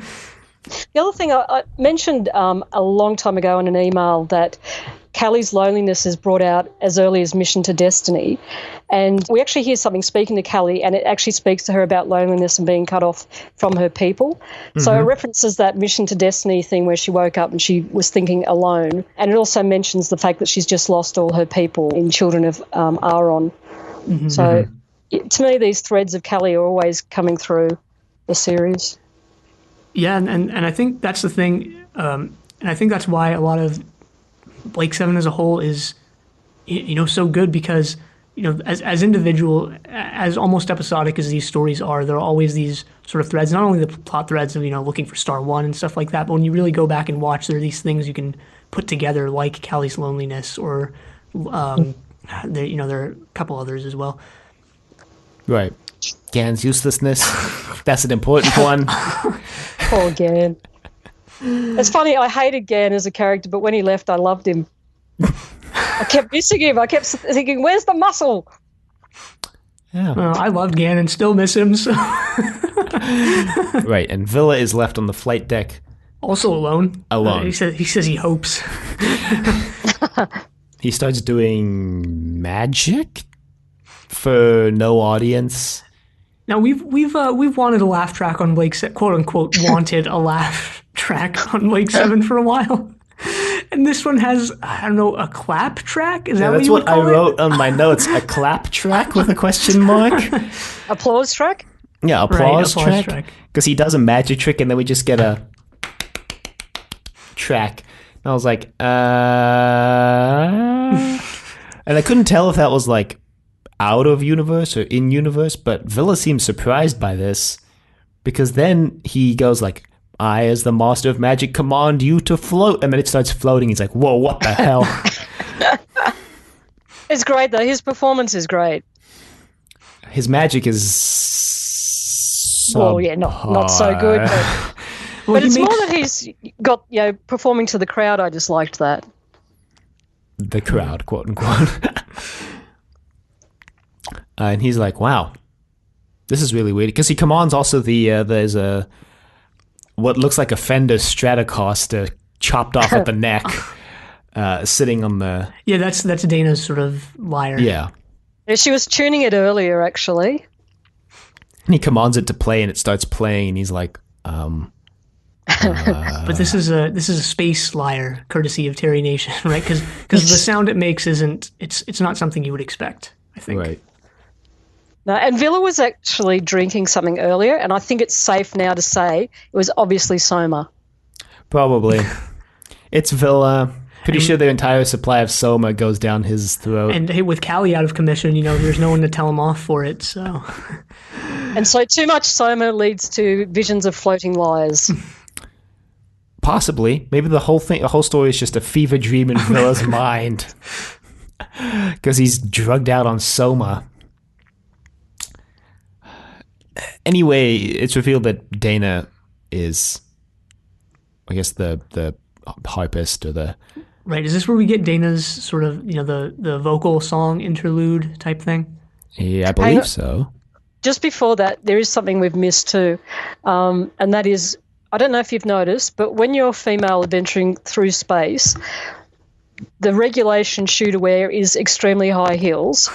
The other thing I mentioned a long time ago in an email that Callie's loneliness is brought out as early as Mission to Destiny. And we actually hear something speaking to Callie, and it actually speaks to her about loneliness and being cut off from her people. Mm-hmm. So it references that Mission to Destiny thing where she woke up and she was thinking alone. And it also mentions the fact that she's just lost all her people in Children of Aaron. Mm-hmm. So to me, these threads of Callie are always coming through the series. Yeah, and I think that's the thing, and I think that's why a lot of Blake 7 as a whole is, so good, because, as individual, as almost episodic as these stories are, there are always these sort of threads, not only the plot threads of, looking for Star One and stuff like that, but when you really go back and watch, there are these things you can put together, like Callie's loneliness, or, there are a couple others as well. Right. Gan's uselessness. That's an important one. Poor Gan. It's funny, I hated Gan as a character, but when he left, I loved him. I kept missing him. I kept thinking, where's the muscle? Yeah. I loved Gan and still miss him. So. Right, and Villa is left on the flight deck. Also alone. Alone. He says he hopes. He starts doing magic for no audience. Now we've wanted a laugh track on Blake, quote unquote, wanted a laugh track on Blake 7 for a while, and this one has, I don't know, a clap track. Is that what you would call it? That's what I wrote on my notes. A clap track with a question mark. Applause track. Yeah, applause track. Because he does a magic trick, and then we just get a. track. And I was like, and I couldn't tell if that was like out of universe or in universe, but Villa seems surprised by this because then he goes like, I, as the master of magic, command you to float. And then it starts floating. He's like, whoa, what the hell? It's great, though. His performance is great. His magic is well, yeah, not so good. But it's more that he's got, performing to the crowd. I just liked that. The crowd, quote unquote. And he's like, wow, this is really weird. Because he commands also there's a what looks like a Fender Stratocaster chopped off at the neck, sitting on the... Yeah, that's Dana's sort of lyre. Yeah. She was tuning it earlier, actually. And he commands it to play, and it starts playing, and he's like, But this is a space lyre, courtesy of Terry Nation, right? Because the sound it makes it's not something you would expect, I think. Right. No, and Villa was actually drinking something earlier, and I think it's safe now to say it was obviously Soma. Probably. It's Villa. Pretty sure the entire supply of Soma goes down his throat. And hey, with Callie out of commission, there's no one to tell him off for it, so... And so too much Soma leads to visions of floating lyres. Possibly. Maybe the whole story is just a fever dream in Villa's mind. Because he's drugged out on Soma. Anyway, it's revealed that Dana is, I guess, the harpist or the... Right, is this where we get Dana's sort of, the vocal song interlude type thing? Yeah, I believe so. Just before that, there is something we've missed too, and that is, I don't know if you've noticed, but when you're female adventuring through space, the regulation shoe to wear is extremely high heels.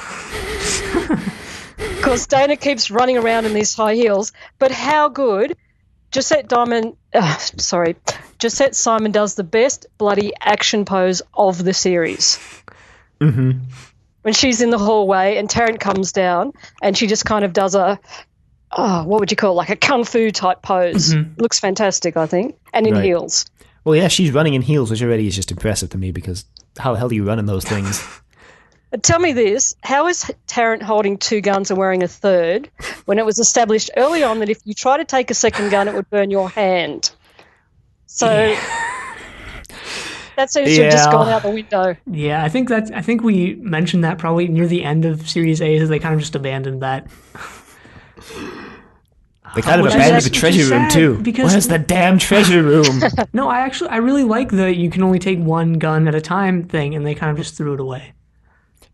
Because Dana keeps running around in these high heels, but how good? Josette Simon does the best bloody action pose of the series. Mm-hmm. When she's in the hallway and Tarrant comes down and she just kind of does what would you call it, like a kung fu type pose. Mm-hmm. Looks fantastic, I think, and in heels. Well, yeah, she's running in heels, which already is just impressive to me because how the hell do you run in those things? Tell me this, how is Tarrant holding two guns and wearing a third when it was established early on that if you try to take a second gun, it would burn your hand? So that seems to have just gone out the window. Yeah, I think we mentioned that probably near the end of Series A, is they kind of just abandoned that. They kind of abandoned the treasure room too. Where's the damn treasure room? No, I really like the you can only take one gun at a time thing, and they kind of just threw it away.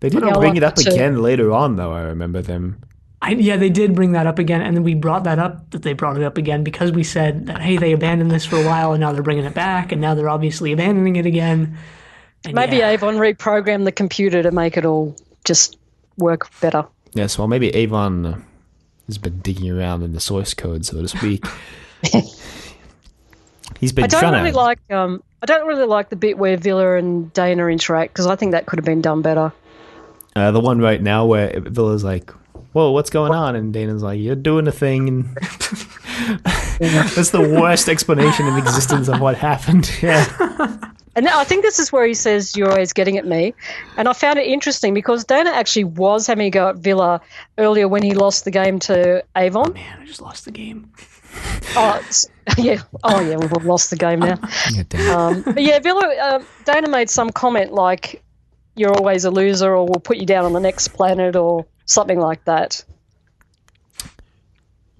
They didn't bring it up again later on, though. I remember them. They did bring that up again, and then we brought that up, that they brought it up again, because we said that, hey, they abandoned this for a while, and now they're bringing it back, and now they're obviously abandoning it again. And maybe Avon reprogrammed the computer to make it all just work better. Yes, well, maybe Avon has been digging around in the source code, so to speak. He's been trying to... I don't really like the bit where Villa and Dana interact, because I think that could have been done better. The one right now where Villa's like, whoa, what's going on? And Dana's like, you're doing a thing. And that's the worst explanation in existence of what happened. Yeah. And I think this is where he says, you're always getting at me. And I found it interesting because Dana actually was having a go at Villa earlier when he lost the game to Avon. Oh, man, I just lost the game. Yeah. Oh, yeah, we've all lost the game now. But yeah, Dana made some comment like, you're always a loser, or we'll put you down on the next planet, or something like that.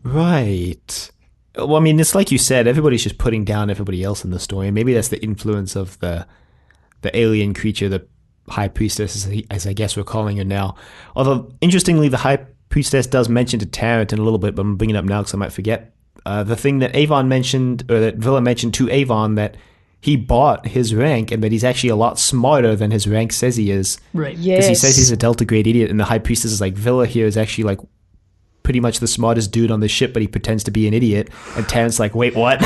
Right. Well, I mean, it's like you said, everybody's just putting down everybody else in the story. Maybe that's the influence of the alien creature, the High Priestess, as I guess we're calling her now. Although, interestingly, the High Priestess does mention to Tarrant in a little bit, but I'm bringing it up now because I might forget. The thing that Avon mentioned, or that Villa mentioned to Avon, that he bought his rank and that he's actually a lot smarter than his rank says he is. Right. Yes. Because he says he's a Delta grade idiot, and the High Priestess is like, Villa here is actually like pretty much the smartest dude on the ship, but he pretends to be an idiot. And Tarrant's like, wait, what?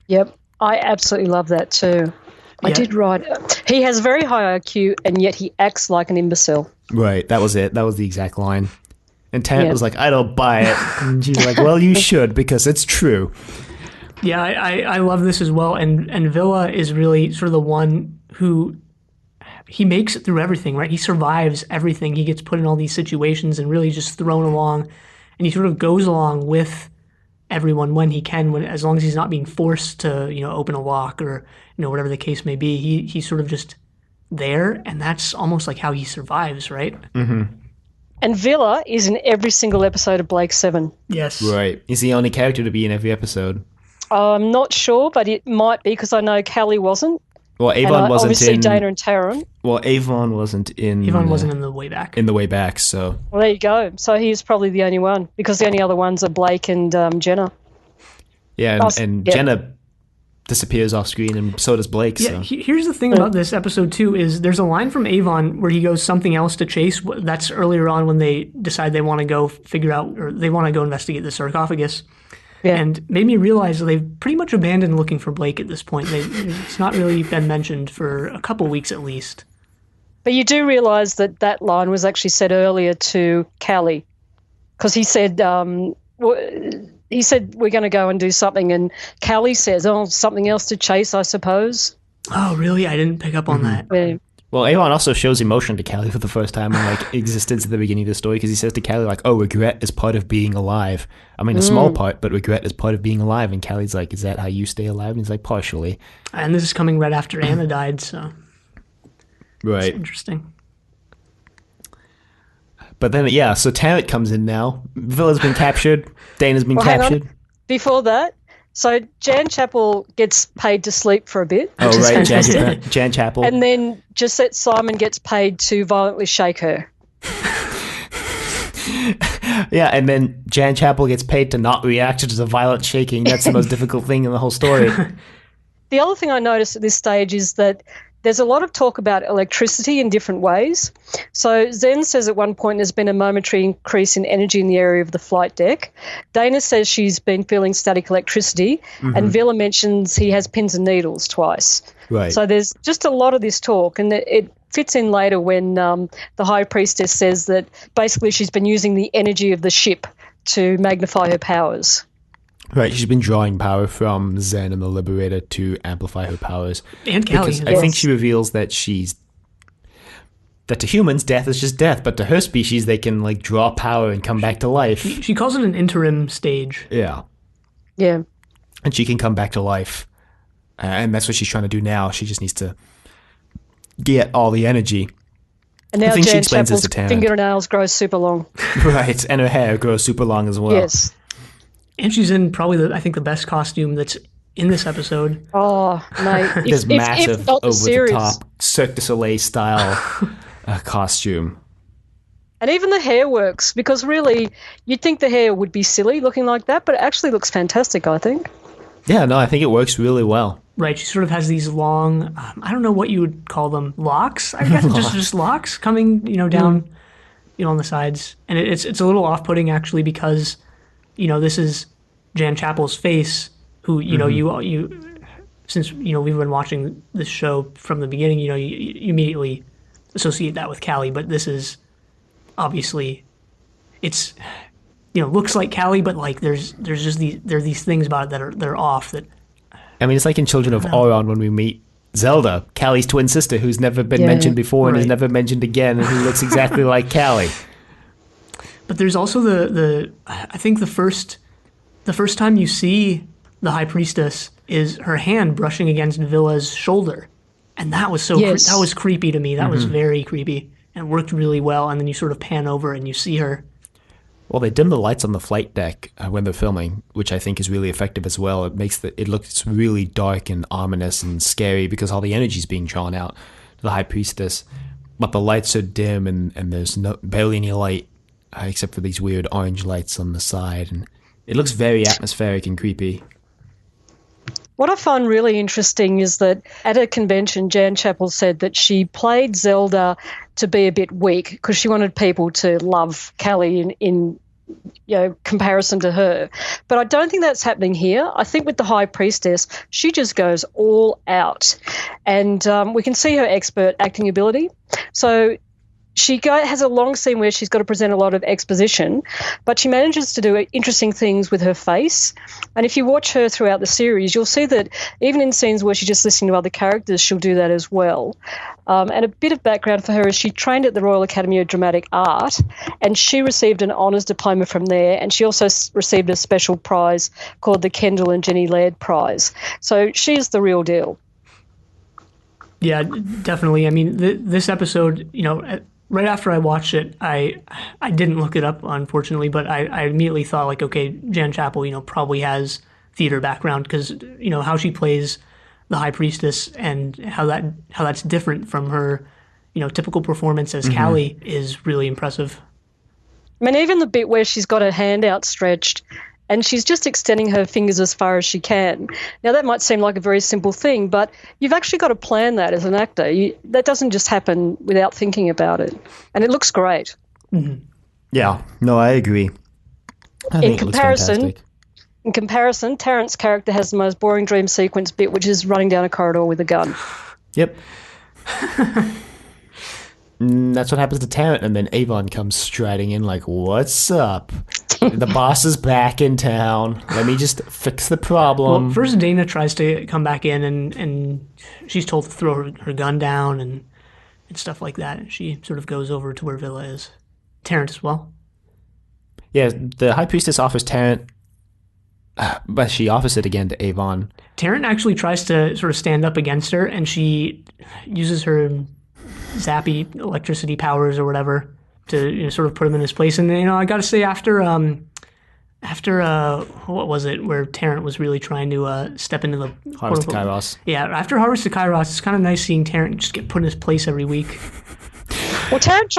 Yep. I absolutely love that too. I did write, he has very high IQ and yet he acts like an imbecile. Right. That was it. That was the exact line. And Tarrant was like, I don't buy it. And she's like, well, you should, because it's true. Yeah, I love this as well. And Villa is really sort of the one who he makes it through everything, right? He survives everything. He gets put in all these situations and really just thrown along. And he sort of goes along with everyone when he can, when as long as he's not being forced to, open a lock or, whatever the case may be. He's sort of just there, and that's almost like how he survives, right? And Villa is in every single episode of Blake 7. Yes. Right. He's the only character to be in every episode. I'm not sure, but it might be because I know Callie wasn't. Well, Avon wasn't obviously in. Dana and Taran. Well, Avon wasn't in. Avon wasn't in the way back. In the way back, so. Well, there you go. So he's probably the only one because the only other ones are Blake and Jenna. Yeah, and Jenna disappears off screen, and so does Blake. Yeah, so. Here's the thing about this episode too: is there's a line from Avon where he goes something else to Chase. That's earlier on when they decide they want to go figure out, or they want to go investigate the sarcophagus. Yeah. And made me realize they've pretty much abandoned looking for Blake at this point. It's not really been mentioned for a couple weeks at least. But you do realize that line was actually said earlier to Callie, because he said we're going to go and do something, and Callie says, "Oh, something else to Chase, I suppose." Oh, really? I didn't pick up on that. Yeah. Well, Avon also shows emotion to Callie for the first time in existence at the beginning of the story, because he says to Callie "Oh, regret is part of being alive. I mean, a small part, but regret is part of being alive." And Callie's like, "Is that how you stay alive?" And he's like, "Partially." And this is coming right after Anna died, so right, it's interesting. But then, so Tanith comes in now. Villa's been captured. Dana's been captured. Hang on. Before that, so Jan Chappell gets paid to sleep for a bit. Oh, right, Jan Chappell. And then Josette Simon gets paid to violently shake her. Yeah, and then Jan Chappell gets paid to not react to the violent shaking. That's the most difficult thing in the whole story. The other thing I noticed at this stage is that there's a lot of talk about electricity in different ways. So Zen says at one point there's been a momentary increase in energy in the area of the flight deck. Dana says she's been feeling static electricity, and Villa mentions he has pins and needles twice. Right. So there's just a lot of this talk, and it fits in later when the High Priestess says that basically she's been using the energy of the ship to magnify her powers. Right, she's been drawing power from Zen and the Liberator to amplify her powers. And Callie. Because I think she reveals that that to humans, death is just death, but to her species, they can draw power and come back to life. She calls it an interim stage. Yeah. Yeah. And she can come back to life. And that's what she's trying to do now. She just needs to get all the energy. And now Jan Chappell's to fingernails grow super long. Right, and her hair grows super long as well. Yes. And she's in probably, I think, the best costume that's in this episode. Oh, mate. This massive, over-the-top, series. Cirque du Soleil style costume. And even the hair works, because really, you'd think the hair would be silly looking like that, but it actually looks fantastic, I think. Yeah, no, I think it works really well. Right, she sort of has these long, I don't know what you would call them, locks, I guess, just locks coming, down, on the sides. And it's a little off-putting, actually, because this is Jan Chappell's face, who, you since, we've been watching this show from the beginning, you immediately associate that with Callie, but this is obviously, it's, looks like Callie, but there's just these things about it that are off that. I mean, it's like in Children of Orion when we meet Zelda, Callie's twin sister, who's never been mentioned before and is never mentioned again, and who looks exactly like Callie. But there's also I think the first time you see the High Priestess is her hand brushing against Villa's shoulder, and that was that was creepy to me. That was very creepy and worked really well. And then you sort of pan over and you see her. Well, they dim the lights on the flight deck when they're filming, which I think is really effective as well. It makes it looks really dark and ominous and scary because all the energy is being drawn out to the High Priestess. But the lights are dim and there's barely any light. Except for these weird orange lights on the side. And it looks very atmospheric and creepy. What I find really interesting is that at a convention, Jan Chappell said that she played Zelda to be a bit weak because she wanted people to love Callie in comparison to her. But I don't think that's happening here. I think with the High Priestess, she just goes all out. And we can see her expert acting ability. So has a long scene where she's got to present a lot of exposition, but she manages to do interesting things with her face. And if you watch her throughout the series, you'll see that even in scenes where she's just listening to other characters, she'll do that as well. And a bit of background for her is she trained at the Royal Academy of Dramatic Art, and she received an honours diploma from there, and she also received a special prize called the Kendall and Jenny Laird Prize. So she's the real deal. Yeah, definitely. I mean, this episode, right after I watched it, I didn't look it up, unfortunately, but I immediately thought, like, okay, Jan Chapel, probably has theater background because, how she plays the High Priestess and how that's different from her, typical performance as Callie is really impressive. I mean, even the bit where she's got her hand outstretched and she's just extending her fingers as far as she can. Now, that might seem like a very simple thing, but you've actually got to plan that as an actor. That doesn't just happen without thinking about it. And it looks great. Mm-hmm. Yeah, no, I agree. In comparison, Tarrant's character has the most boring dream sequence bit, which is running down a corridor with a gun. Yep. That's what happens to Tarrant, and then Avon comes striding in like, what's up? The boss is back in town. Let me just fix the problem. Well, first Dana tries to come back in, and she's told to throw her gun down and stuff like that. And she sort of goes over to where Villa is. Tarrant as well. Yeah, the High Priestess offers Tarrant, but she offers it again to Avon. Tarrant actually tries to sort of stand up against her, and she uses her zappy electricity powers or whatever to sort of put him in his place. And I got to say, after what was it, where Tarrant was really trying to step into the Harvest of Kairos. Yeah, after Harvest of Kairos, it's kind of nice seeing Tarrant just get put in his place every week. Well, Tarrant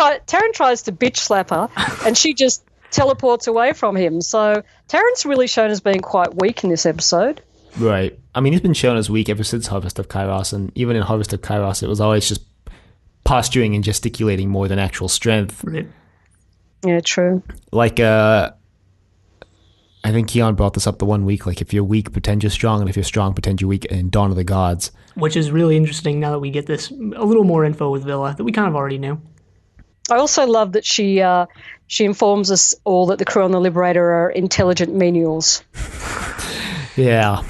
tries to bitch slap her, and she just teleports away from him. So Tarrant's really shown as being quite weak in this episode. Right. I mean, he's been shown as weak ever since Harvest of Kairos, and even in Harvest of Kairos, it was always just posturing and gesticulating more than actual strength. Right. Yeah, true. Like, I think Keon brought this up the one week, like, if you're weak, pretend you're strong, and if you're strong, pretend you're weak in Dawn of the Gods. Which is really interesting now that we get this, a little more info with Villa that we kind of already knew. I also love that she informs us all that the crew on the Liberator are intelligent menials. Yeah.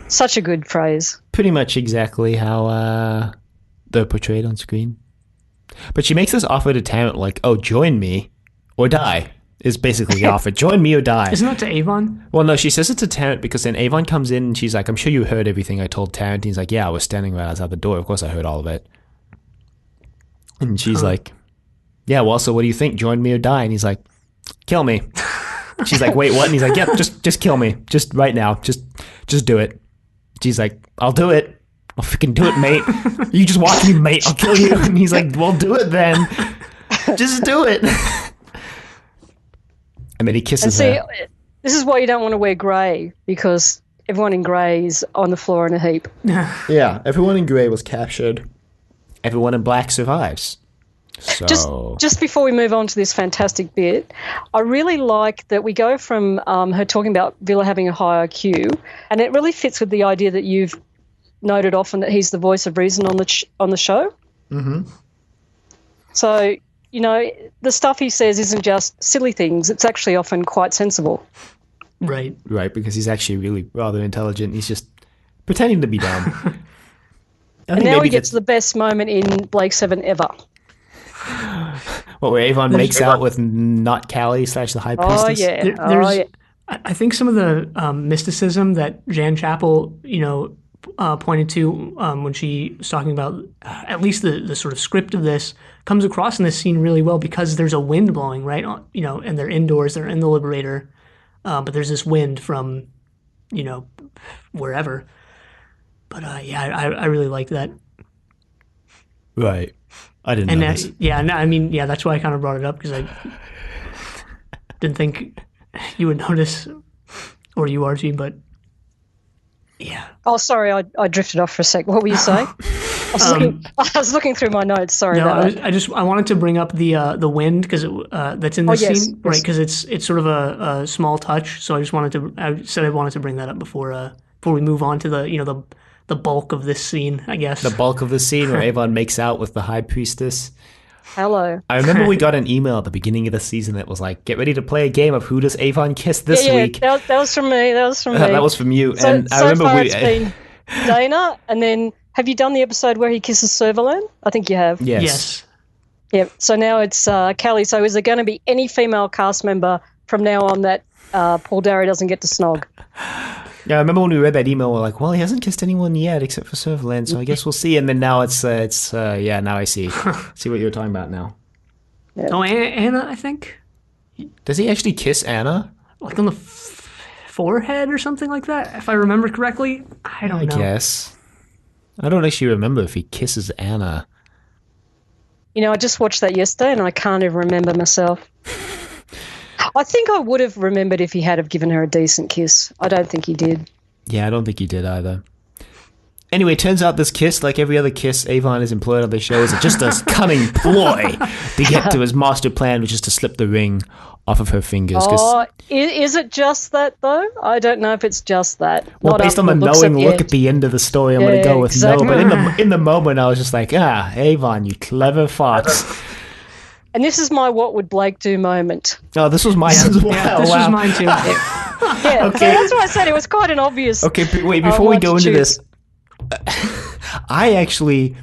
Such a good phrase. Pretty much exactly how they're portrayed on screen. But she makes this offer to Tarrant like, oh, join me or die, is basically the offer. Join me or die. Isn't that to Avon? Well, no, she says it to Tarrant because then Avon comes in and she's like, I'm sure you heard everything I told Tarrant. And he's like, yeah, I was standing right outside the door. Of course I heard all of it. And she's like, yeah, well, so what do you think? Join me or die? And he's like, kill me. She's like, wait, what? And he's like, yep, just kill me. Just right now. Just do it. She's like, I'll do it. I'll freaking do it, mate. You just watch me, mate. I'll kill you. And he's like, well, do it then. Just do it. And then he kisses her. This is why you don't want to wear grey, because everyone in grey is on the floor in a heap. Yeah, everyone in grey was captured. Everyone in black survives. So Just before we move on to this fantastic bit, I really like that we go from her talking about Villa having a high IQ, and it really fits with the idea that you've noted often that he's the voice of reason on the show. Mm-hmm. So, the stuff he says isn't just silly things. It's actually often quite sensible. Right. Right, because he's actually really rather intelligent. He's just pretending to be dumb. And now we get to the best moment in Blake 7 ever. What, where Avon makes out with not Callie / the High Priestess? Oh, yeah. I think some of the mysticism that Jan Chapel, pointed to when she was talking about at least the sort of script of this comes across in this scene really well because there's a wind blowing, right? And they're indoors, they're in the Liberator, but there's this wind from, wherever. But I really like that. Right. I didn't know this. That's why I kind of brought it up because I didn't think you would notice, or you, Argy, but yeah. Oh, sorry, I drifted off for a sec. What were you saying? I was looking through my notes. Sorry. No, I wanted to bring up the wind because that's in this scene, right? Because it's sort of a small touch. So I wanted to bring that up before we move on to the bulk of this scene, I guess. The bulk of the scene where Avon makes out with the High Priestess. Hello. I remember we got an email at the beginning of the season that was like, "Get ready to play a game of who does Avon kiss this week." That was from me. That was from me. That was from you. So, and I so remember far we. it's been Dana, and then have you done the episode where he kisses Servalan? I think you have. Yes. Yeah. So now it's Callie. So is there going to be any female cast member from now on that Paul Darrow doesn't get to snog? Yeah, I remember when we read that email, we're like, well, he hasn't kissed anyone yet except for Servalan, so I guess we'll see. And then now now I see. See what you're talking about now. Yeah. Oh, Anna, I think. Does he actually kiss Anna? Like on the forehead or something like that, if I remember correctly? I don't know. I guess. I don't actually remember if he kisses Anna. You know, I just watched that yesterday and I can't even remember myself. I think I would have remembered if he had have given her a decent kiss. I don't think he did. Yeah, I don't think he did either. Anyway, turns out this kiss, like every other kiss Avon has employed on the show, is just a cunning ploy to get to his master plan, which is to slip the ring off of her fingers. Oh, is it just that, though? I don't know if it's just that. Well, based on the knowing look at the end of the story, I'm going to go with no. But in the moment, I was just like, Avon, you clever fox. And this is my what would Blake do moment. Oh, this was mine as well. Yeah, this was mine too. Yeah, okay. So that's what I said. It was quite an obvious. Okay, wait, before we go into this, I actually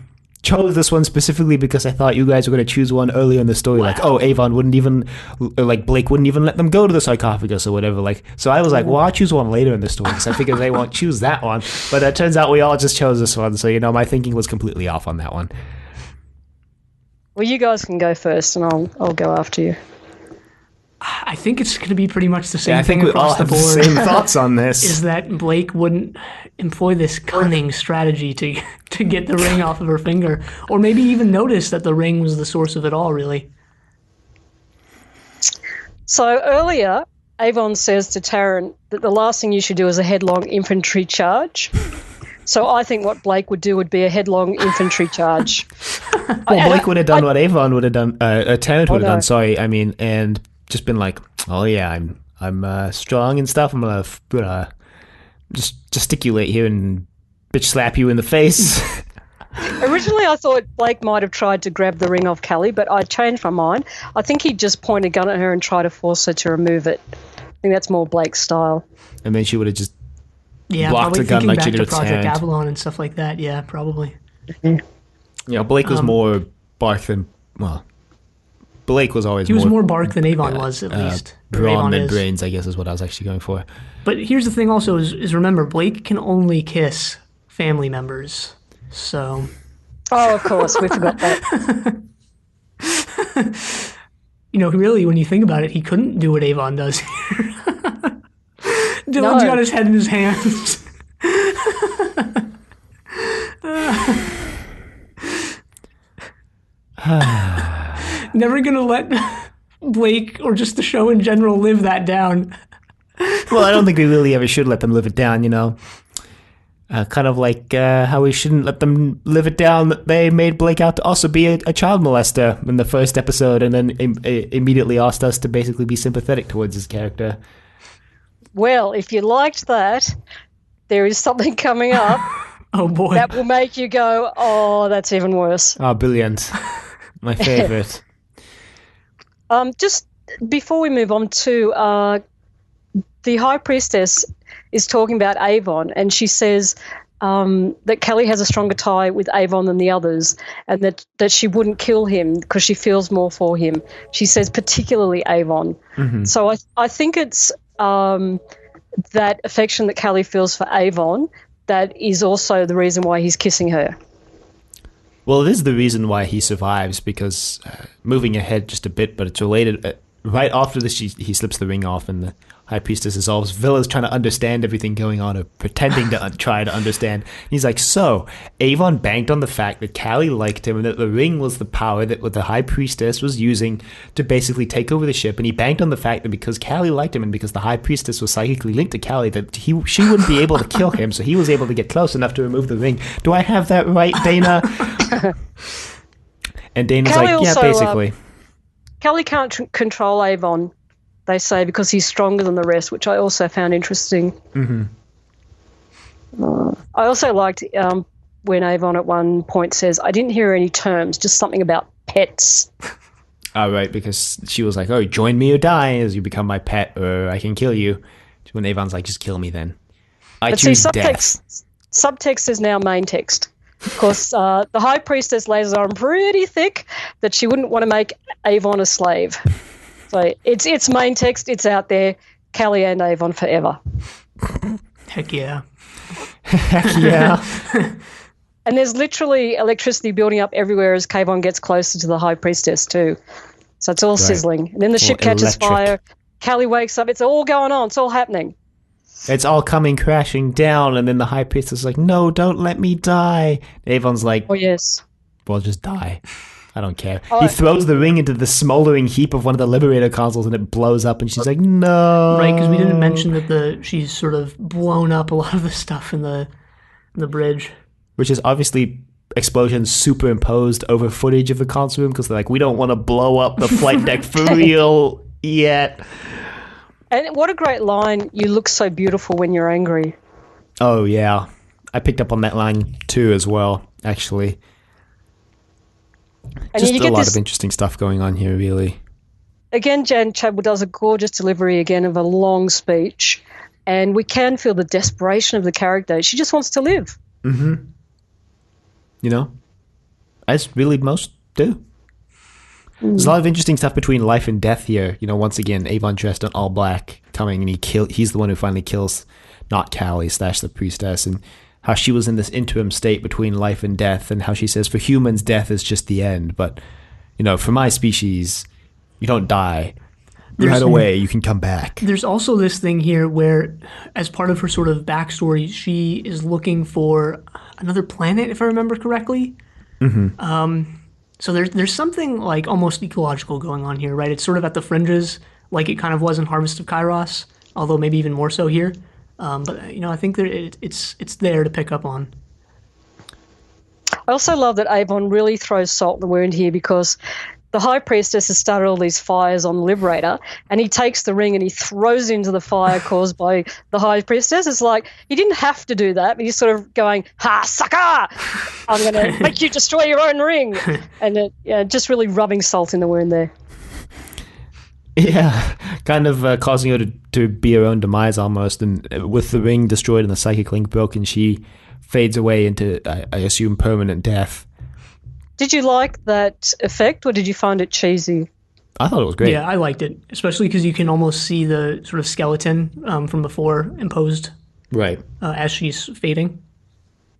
chose this one specifically because I thought you guys were going to choose one earlier in the story. Wow. Like, Avon wouldn't even, like, Blake wouldn't even let them go to the sarcophagus or whatever. Like, so I was like, well, I'll choose one later in the story because I figured they won't choose that one. But it turns out we all just chose this one. So, my thinking was completely off on that one. Well, you guys can go first, and I'll go after you. I think it's going to be pretty much the same thing across we all have the board. The same thoughts on this. Is that Blake wouldn't employ this cunning strategy to get the ring off of her finger, or maybe even notice that the ring was the source of it all, really. So earlier, Avon says to Taryn that the last thing you should do is a headlong infantry charge. So I think what Blake would do would be a headlong infantry charge. Well, Blake would have done what Avon would have done, Tanith would have done, sorry, and just been like, oh yeah, I'm strong and stuff, I'm gonna just gesticulate here and bitch slap you in the face. Originally I thought Blake might have tried to grab the ring off Callie, but I changed my mind. I think he'd just point a gun at her and try to force her to remove it. I think that's more Blake's style. And then she would have just Yeah, blocked probably the gun thinking like back she did to with Project Taryn. Avalon and stuff like that. Yeah, probably. Blake was more bark than, Blake was always He was more bark than Avon was, at least. Brawn than brains, I guess, is what I was actually going for. But here's the thing also is remember, Blake can only kiss family members. So... Oh, of course, we forgot that. Really, when you think about it, he couldn't do what Avon does here. Dylan's got his head in his hands. Never gonna let Blake or just the show in general live that down. Well, I don't think we really ever should let them live it down, kind of like how we shouldn't let them live it down that they made Blake out to also be a child molester in the first episode and then immediately asked us to basically be sympathetic towards his character. Well, if you liked that, there is something coming up. Oh, boy. That will make you go, oh, that's even worse. Oh, brilliant. My favorite. Just before we move on to the High Priestess is talking about Avon, and she says that Callie has a stronger tie with Avon than the others, and that she wouldn't kill him because she feels more for him. She says particularly Avon. Mm-hmm. So I think it's that affection that Callie feels for Avon that is also the reason why he's kissing her. Well, it is the reason why he survives, because moving ahead just a bit, but it's related. Right after this, he slips the ring off and the High Priestess dissolves. Villa's trying to understand everything going on, or pretending to try to understand. He's like, so, Avon banked on the fact that Callie liked him and that the ring was the power that the High Priestess was using to basically take over the ship. And he banked on the fact that because Callie liked him and because the High Priestess was psychically linked to Callie, that she wouldn't be able to kill him, so he was able to get close enough to remove the ring. Do I have that right, Dana? And Dana's Callie like, yeah, also, basically. Callie can't control Avon, they say, because he's stronger than the rest, which I also found interesting. Mm-hmm. I also liked when Avon at one point says, I didn't hear any terms, just something about pets. Oh, right, because she was like, oh, join me or die as you become my pet, or I can kill you. When Avon's like, just kill me then. I But choose see, death. subtext is now main text. Because the High Priestess lays on pretty thick that she wouldn't want to make Avon a slave. So it's main text, it's out there. Callie and Avon forever. Heck yeah. Heck yeah. And there's literally electricity building up everywhere as Kayvon gets closer to the High Priestess too. So it's all sizzling. And then the ship catches fire. Callie wakes up. It's all going on. It's all happening. It's all coming crashing down, and then the High Priestess is like, no, don't let me die. Avon's like, oh, yes. Well, just die. I don't care. He throws the ring into the smoldering heap of one of the Liberator consoles, and it blows up, and she's like, no. Right, because we didn't mention that she's sort of blown up a lot of the stuff in the bridge. Which is obviously explosions superimposed over footage of the console room, because they're like, we don't want to blow up the flight deck for real yet. And what a great line, you look so beautiful when you're angry. Oh, yeah. I picked up on that line, too, as well, actually. And just a lot of interesting stuff going on here, really. Again, Jan Chadwell does a gorgeous delivery again of a long speech, and we can feel the desperation of the character. She just wants to live. Mm-hmm. You know, as really most do. There's a lot of interesting stuff between life and death here. You know, once again, Avon dressed in all black coming, and he's the one who finally kills not Callie / the priestess, and how she was in this interim state between life and death, and how she says, for humans, death is just the end. But, you know, for my species, you don't die. Right away, you can come back. There's also this thing here where, as part of her sort of backstory, she is looking for another planet, if I remember correctly. Mm-hmm. So there's something like almost ecological going on here, right? It's sort of at the fringes, like it kind of was in Harvest of Kairos, although maybe even more so here. But you know, I think that it's there to pick up on. I also love that Avon really throws salt in the wound here, because the High Priestess has started all these fires on the Liberator, and he takes the ring and he throws it into the fire caused by the High Priestess. It's like, he didn't have to do that, but he's sort of going, ha, sucker! I'm going to make you destroy your own ring. And just really rubbing salt in the wound there. Yeah, kind of causing her to be her own demise almost. And with the ring destroyed and the psychic link broken, she fades away into, I assume, permanent death. Did you like that effect, or did you find it cheesy? I thought it was great. Yeah, I liked it, especially because you can almost see the sort of skeleton from before imposed, right, as she's fading.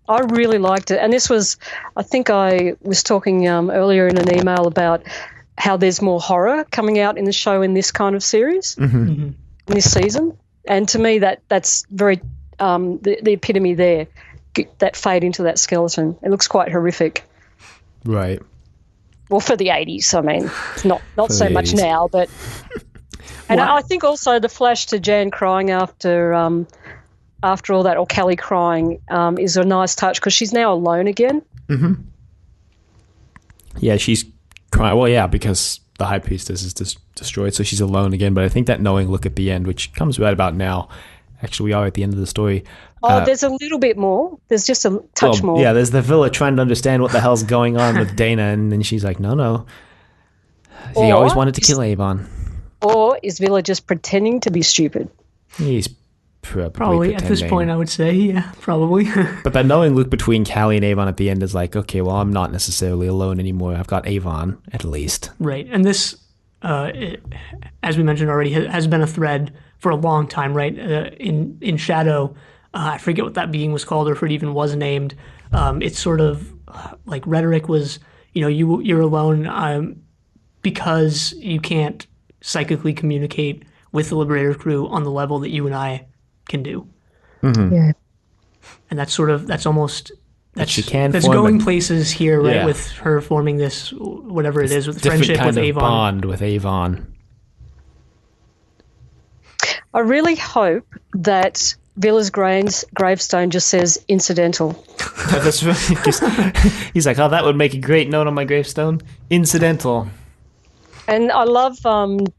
I really liked it, and this was, I think I was talking earlier in an email about how there's more horror coming out in the show in this kind of series, in this season, and to me that's very the epitome there, that fade into that skeleton. It looks quite horrific. Right. Well, for the 80s, I mean, it's not so much 80s. Now, but... And I think also the flash to Jan crying after all that, or Callie crying, is a nice touch, because she's now alone again. Mm-hmm. Yeah, she's crying. Well, yeah, because the High Priestess is destroyed, so she's alone again. But I think that knowing look at the end, which comes right about now, actually we are at the end of the story. There's a little bit more. There's just a touch more. Yeah, there's the villa trying to understand what the hell's going on with Dana, and then she's like, no. He always wanted to kill Avon. Or is Villa just pretending to be stupid? He's probably at this point, I would say, yeah, probably. But that knowing look between Callie and Avon at the end is like, okay, well, I'm not necessarily alone anymore. I've got Avon, at least. Right, and this, as we mentioned already, has been a thread for a long time, right? In Shadow, I forget what that being was called, or if it even was named. It's sort of like rhetoric was, you know, you're alone because you can't psychically communicate with the Liberator crew on the level that you and I can do. Mm-hmm. Yeah. And that's going places here, right? Yeah. With her forming this, whatever it is, with friendship with Avon. Bond with Avon. I really hope that Villa's gravestone just says incidental. That's really he's like, oh, that would make a great note on my gravestone. Incidental. And I love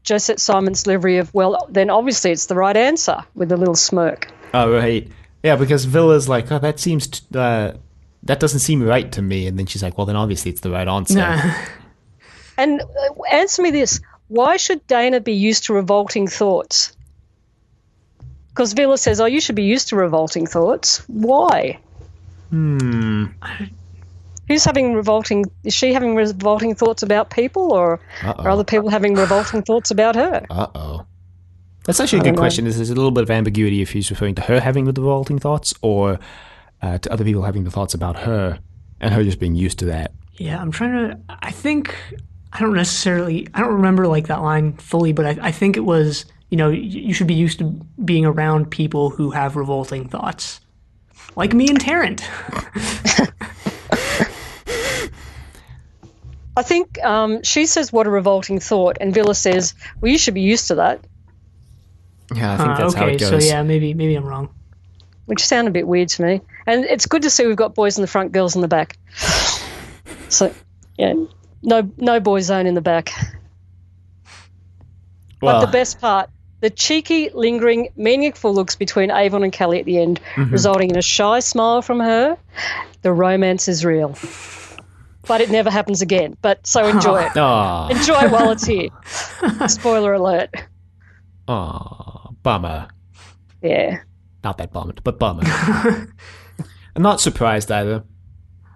Josette Simon's livery of, well, then obviously it's the right answer, with a little smirk. Oh, right. Yeah, because Villa's like, oh, that seems, that doesn't seem right to me. And then she's like, well, then obviously it's the right answer. Nah. And answer me this. Why should Dana be used to revolting thoughts? Because Villa says, oh, you should be used to revolting thoughts. Why? Who's having revolting... Is she having revolting thoughts about people, or are other people having revolting thoughts about her? Uh-oh. That's actually a good question. There's a little bit of ambiguity if he's referring to her having the revolting thoughts or to other people having the thoughts about her and her just being used to that. Yeah, I'm trying to... I think... I don't remember like that line fully, but I think it was, you should be used to being around people who have revolting thoughts. Like me and Tarrant. I think she says, what a revolting thought, and Villa says, well, you should be used to that. Yeah, I think that's how it goes. So yeah, maybe I'm wrong. Which sounded a bit weird to me. And it's good to see we've got boys in the front, girls in the back. So, yeah, no boy zone in the back. Well, but the best part, the cheeky, lingering, meaningful looks between Avon and Callie at the end, resulting in a shy smile from her. The romance is real. But it never happens again. But so enjoy it. Enjoy while it's here. Spoiler alert. Oh, bummer. Yeah. Not that bummed, but bummer. I'm not surprised either.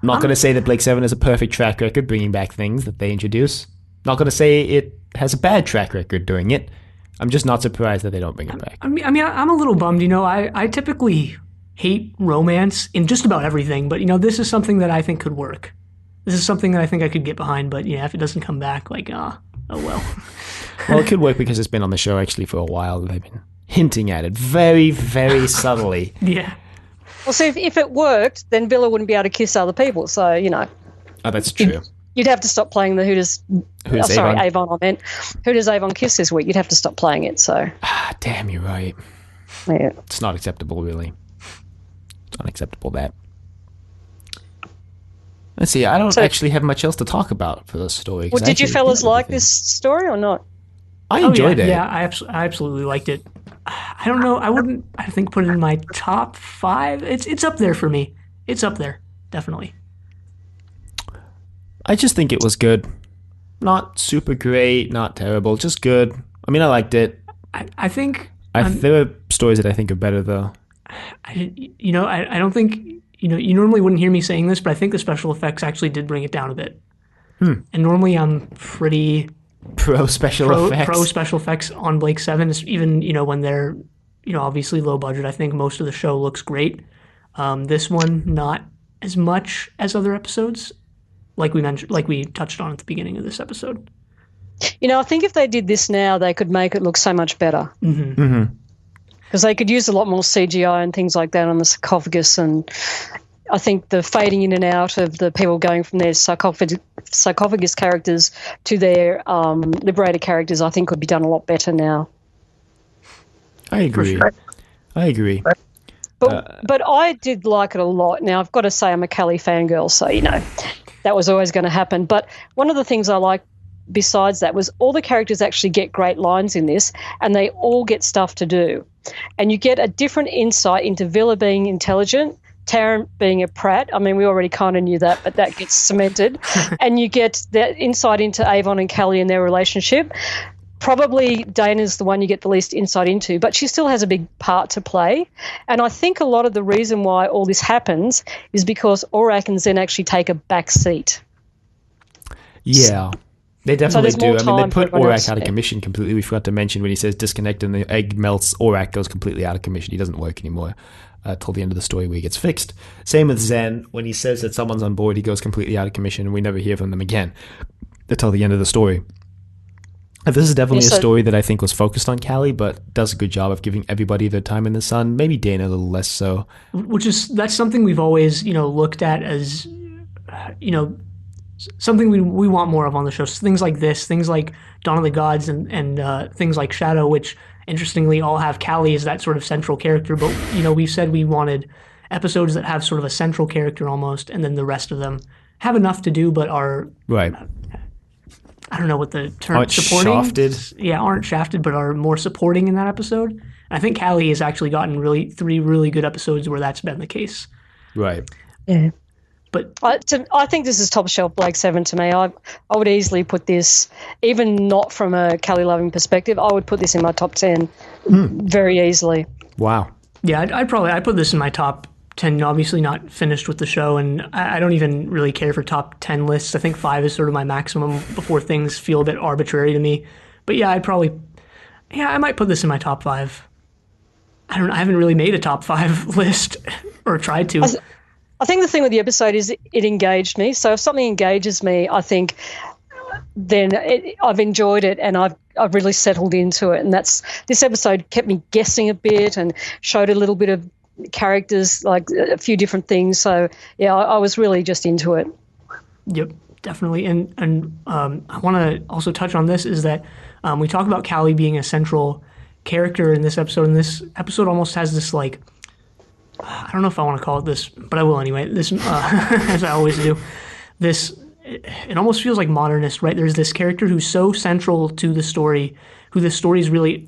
I'm not going to say that Blake 7 has a perfect track record bringing back things that they introduce. Not going to say it has a bad track record doing it. I'm just not surprised that they don't bring it back. I mean, I'm a little bummed. I typically hate romance in just about everything, but this is something that I think could work. This is something that I think I could get behind, but yeah, if it doesn't come back, like, oh well. Well, it could work because it's been on the show actually for a while. They've been hinting at it very, very subtly. Yeah. Well, see, if it worked, then Villa wouldn't be able to kiss other people. So, Oh, that's true. You'd have to stop playing the Avon, I meant. Who does Avon kiss this week? You'd have to stop playing it, so. Damn, you're right. Yeah. It's not acceptable, really. It's unacceptable, that. Let's see, I don't actually have much else to talk about for this story. Well, did you fellas like this story or not? I enjoyed it. Yeah, I absolutely liked it. I don't know. I think put it in my top 5. It's up there for me. It's up there, definitely. I just think it was good. Not super great, not terrible, just good. I mean, I liked it. I think... there are stories that I think are better, though. I don't think... you normally wouldn't hear me saying this, but I think the special effects actually did bring it down a bit. And normally I'm pretty... Pro special effects on Blake 7, even, when they're, obviously low budget. I think most of the show looks great. This one, not as much as other episodes, like we touched on at the beginning of this episode. I think if they did this now, they could make it look so much better. Because they could use a lot more CGI and things like that on the sarcophagus, and I think the fading in and out of the people going from their sarcophagus characters to their liberator characters, I think could be done a lot better now. I agree. Sure. I agree. But I did like it a lot. Now, I've got to say I'm a Callie fangirl, so, that was always going to happen. But one of the things I liked besides that was all the characters actually get great lines in this, and they all get stuff to do. And you get a different insight into Villa being intelligent, Tarrant being a prat. I mean, we already kind of knew that, but that gets cemented. And you get that insight into Avon and Callie and their relationship. Probably Dana's the one you get the least insight into, but she still has a big part to play. And I think a lot of the reason why all this happens is because Aurak and Zen actually take a back seat. Yeah. They definitely do. I mean, they put Aurak out of Yeah. commission completely. We forgot to mention when he says disconnect and the egg melts, Aurak goes completely out of commission. He doesn't work anymore till the end of the story where he gets fixed. Same with Zen. When he says that someone's on board, he goes completely out of commission and we never hear from them again until the end of the story. This is definitely a story that I think was focused on Callie, but does a good job of giving everybody their time in the sun. Maybe Dana a little less so. That's something we've always, looked at as, something we want more of on the show. So things like this, things like Dawn of the Gods and things like Shadow, which interestingly all have Callie as that sort of central character. But, we've said we wanted episodes that have sort of a central character almost, and then the rest of them have enough to do, but are... Right. I don't know what the term... Aren't shafted? Yeah, aren't shafted, but are more supporting in that episode. And I think Callie has actually gotten 3 really good episodes where that's been the case. Right. Yeah. But I think this is top shelf Blake 7 to me. I would easily put this, even not from a Kelly loving perspective, I would put this in my top 10 very easily. Wow. yeah, I'd put this in my top 10. Obviously not finished with the show, and I don't even really care for top 10 lists. I think 5 is sort of my maximum before things feel a bit arbitrary to me. But yeah, I might put this in my top 5. I haven't really made a top 5 list or tried to. I think the thing with the episode is it engaged me. So if something engages me, I think then I've enjoyed it and I've really settled into it. And this episode kept me guessing a bit and showed a little bit of characters, like a few different things. So yeah, I was really just into it. Yep, definitely. And I want to also touch on this is that we talk about Callie being a central character in this episode, and this episode almost has this, like, I don't know if I want to call it this, but I will anyway. This, as I always do, it almost feels like modernist, right? There's this character who's so central to the story, who the story is really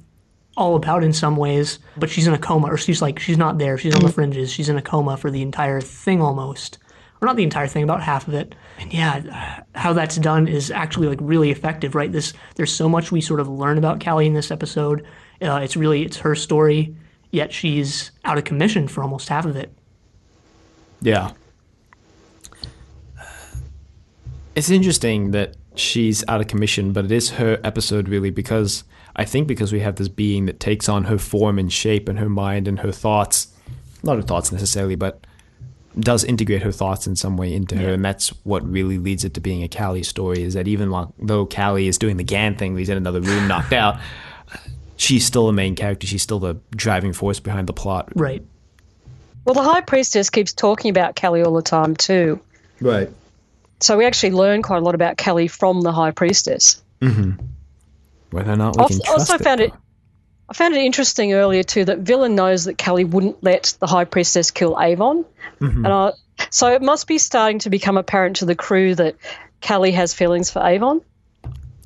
all about in some ways, but she's in a coma, or she's not there. She's on the fringes. She's in a coma for the entire thing almost. Or not the entire thing, about half of it. And yeah, how that's done is actually like really effective, right? There's so much we sort of learn about Callie in this episode. It's her story, yet she's out of commission for almost half of it. Yeah. It's interesting that she's out of commission, but it is her episode really, because we have this being that takes on her form and shape and her mind and her thoughts. Not her thoughts necessarily, but does integrate her thoughts in some way into her, and that's what really leads it to being a Callie story, is that even though Callie is doing the Gan thing, he's in another room knocked out, she's still the main character. She's still the driving force behind the plot. Right. Well, the High Priestess keeps talking about Callie all the time too. Right. So we actually learn quite a lot about Callie from the High Priestess. Mm-hmm. Whether or not we can trust it. I found it interesting earlier too that Villain knows that Callie wouldn't let the High Priestess kill Avon. Mm-hmm. So it must be starting to become apparent to the crew that Callie has feelings for Avon.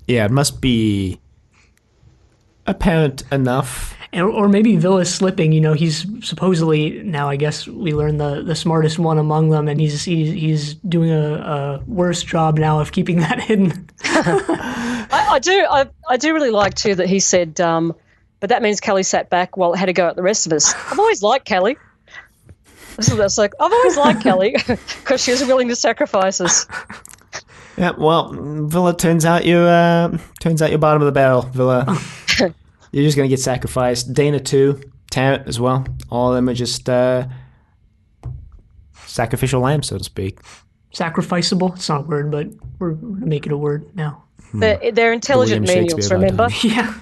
Yeah, it must be apparent enough. Or maybe Villa's slipping. He's supposedly, now I guess we learn, the smartest one among them, and he's doing a worse job now of keeping that hidden. I do really like too that he said, but that means Callie sat back while it had to go at the rest of us. I've always liked Callie. So that's like, I've always liked Callie because she was willing to sacrifice us. Yeah, well, Villa, turns out you're bottom of the barrel, Villa. You're just going to get sacrificed. Dana too, Tanith as well. All of them are just sacrificial lambs, so to speak. Sacrificeable? It's not a word, but we're going to make it a word now. They're intelligent menials, remember? Yeah.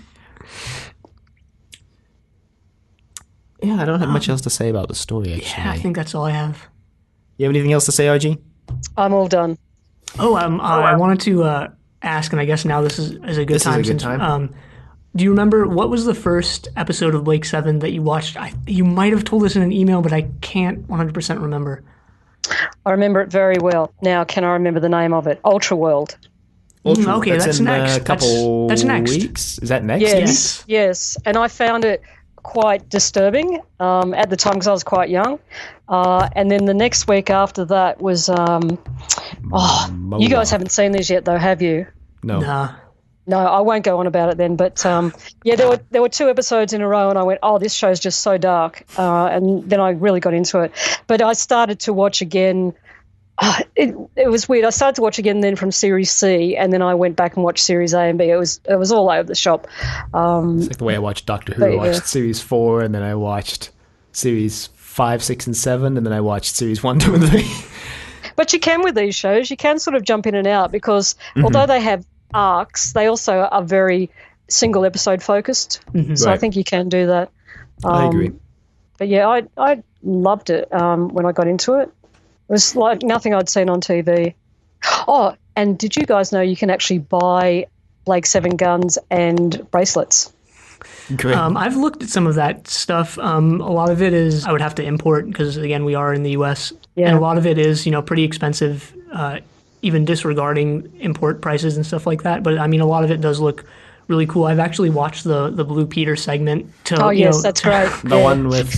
Yeah, I don't have much else to say about the story, actually. Yeah, I think that's all I have. You have anything else to say, Argy? I'm all done. I wanted to ask, and I guess now this is a good time. Do you remember what was the first episode of Blake 7 that you watched? You might have told us in an email, but I can't 100% remember. I remember it very well. Now, can I remember the name of it? Ultra World. Okay, that's next. That's next. Weeks? Is that next? Yes. And I found it quite disturbing at the time because I was quite young. And then the next week after that was, you guys haven't seen these yet though, have you? No. Nah. No, I won't go on about it then. But there were 2 episodes in a row, and I went, "Oh, this show's just so dark." And then I really got into it. But I started to watch again. It was weird. I started to watch again then from Series C, and then I went back and watched Series A and B. It was all over the shop. It's like the way I watched Doctor Who. I watched Series 4, and then I watched Series 5, 6, and 7, and then I watched Series 1, 2, and 3. But you can with these shows. You can sort of jump in and out because although they have arcs, they also are very single episode focused. Mm-hmm. So right. I think you can do that. I agree. But yeah, I loved it when I got into it. It was like nothing I'd seen on TV. Oh, and did you guys know you can actually buy Blake 7 guns and bracelets? Great. I've looked at some of that stuff. A lot of it is I would have to import because, again, we are in the U.S. Yeah. And a lot of it is, pretty expensive, even disregarding import prices and stuff like that. But, I mean, a lot of it does look really cool. I've actually watched the Blue Peter segment. Oh yes, that's great. The one with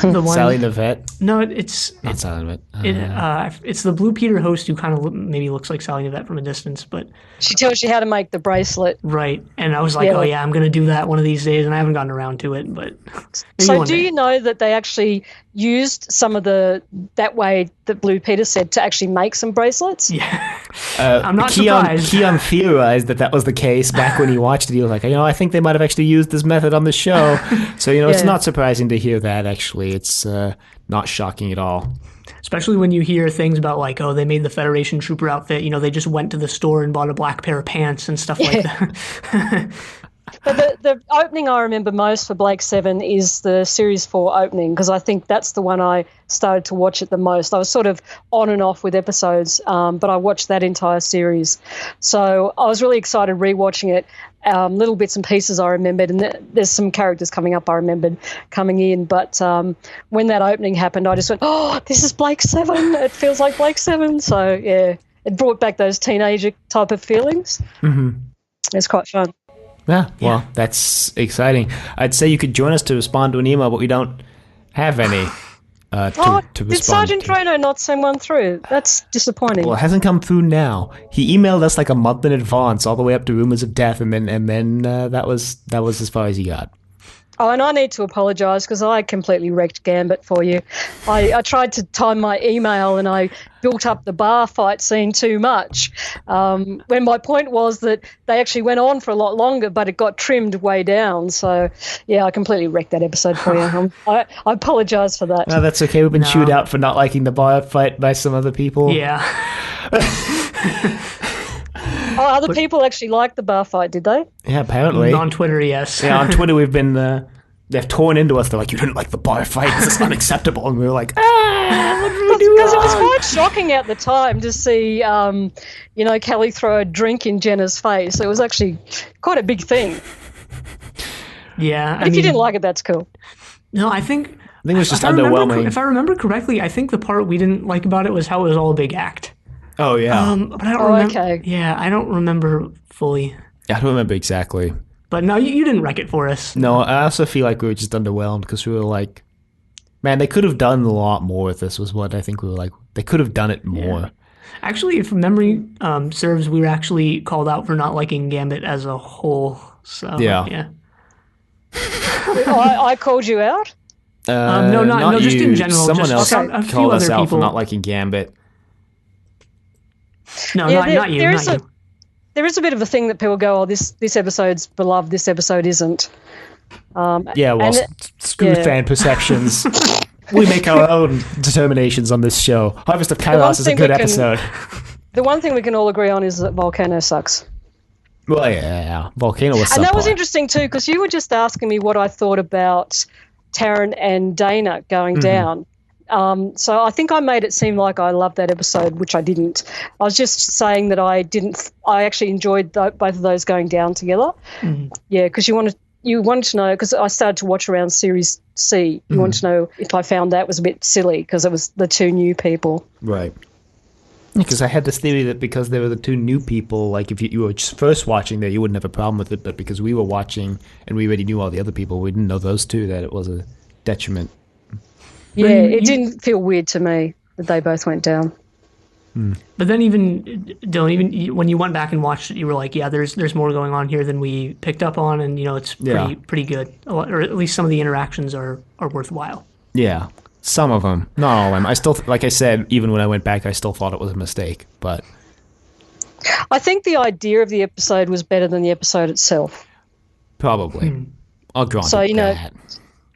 the one. Sally Nivette. No, it's Not Sally Nivette. it's the Blue Peter host who kind of maybe looks like Sally Nivette from a distance, but She tells you how to make the bracelet. right. And I was like, oh yeah, I'm gonna do that one of these days, and I haven't gotten around to it, but maybe So one do day. you know that they actually used some of that way that Blue Peter said to actually make some bracelets? Yeah, I'm not surprised. Keon theorized that was the case back when he watched it. He was like, I think they might have actually used this method on the show. So, it's not surprising to hear that, actually. It's not shocking at all. Especially when you hear things about like, oh, they made the Federation Trooper outfit. They just went to the store and bought a black pair of pants and stuff like that. But the opening I remember most for Blake 7 is the Series 4 opening, because I think that's the one I started to watch it the most. I was sort of on and off with episodes, but I watched that entire series. So I was really excited rewatching it. Little bits and pieces I remembered, and there's some characters coming up I remembered coming in. But when that opening happened, I just went, oh, this is Blake 7. It feels like Blake 7. So, yeah, it brought back those teenager type of feelings. Mm-hmm. It's quite fun. Yeah, well, that's exciting. I'd say you could join us to respond to an email, but we don't have any to respond did Sergeant to. Drano not send one through? That's disappointing. Well, it hasn't come through now. He emailed us like a month in advance, all the way up to rumors of death, and then that was as far as he got. Oh, and I need to apologise because I completely wrecked Gambit for you. I tried to time my email and I built up the bar fight scene too much, when my point was that they actually went on for a lot longer, but it got trimmed way down. So, yeah, I completely wrecked that episode for you. I apologise for that. No, that's okay. We've been chewed out for not liking the bar fight by some other people. Yeah. Oh, other people actually liked the bar fight, did they? Yeah, apparently. On Twitter, yes. Yeah, on Twitter we've been... they've torn into us. They're like, you didn't like the bar fight. This is unacceptable. And we were like, what do we do? Because it was quite shocking at the time to see, Kelly throw a drink in Jenna's face. It was actually quite a big thing. Yeah. But if you didn't like it, that's cool. No, I think it was just underwhelming. If I remember correctly, I think the part we didn't like about it was how it was all a big act. Oh, yeah. But I don't remember. Okay. Yeah, I don't remember fully. I don't remember exactly. But no, you didn't wreck it for us. No, I also feel like we were just underwhelmed because we were like, man, they could have done a lot more with this, was what I think we were like. They could have done it more. Yeah. Actually, if memory serves, we were actually called out for not liking Gambit as a whole. So, yeah. I called you out? No, not you. just in general. Someone just else called us out for not liking Gambit. No, not you. There is a bit of a thing that people go, oh, this episode's beloved, this episode isn't. Screw fan perceptions. We make our own determinations on this show. Harvest of Kairos is a good episode. The one thing we can all agree on is that Volcano sucks. Well, yeah. Volcano was And that was interesting too, because you were just asking me what I thought about Taryn and Dana going down. So I think I made it seem like I loved that episode, which I didn't. I was just saying that I actually enjoyed both of those going down together. Yeah, because you wanted to know, because I started to watch around Series C. You wanted to know if I found that was a bit silly because it was the two new people. Right. Because I had this theory that because they were the two new people, like if you were just first watching there, you wouldn't have a problem with it. But because we were watching and we already knew all the other people, we didn't know those two, that it was a detriment. Yeah, it didn't feel weird to me that they both went down. But then even, Dylan, even when you went back and watched it, you were like, yeah, there's more going on here than we picked up on, and, it's pretty good. Or at least some of the interactions are worthwhile. Yeah, some of them. Not all of them. I still, like I said, even when I went back, I still thought it was a mistake. But I think the idea of the episode was better than the episode itself. Probably. I'll grant that.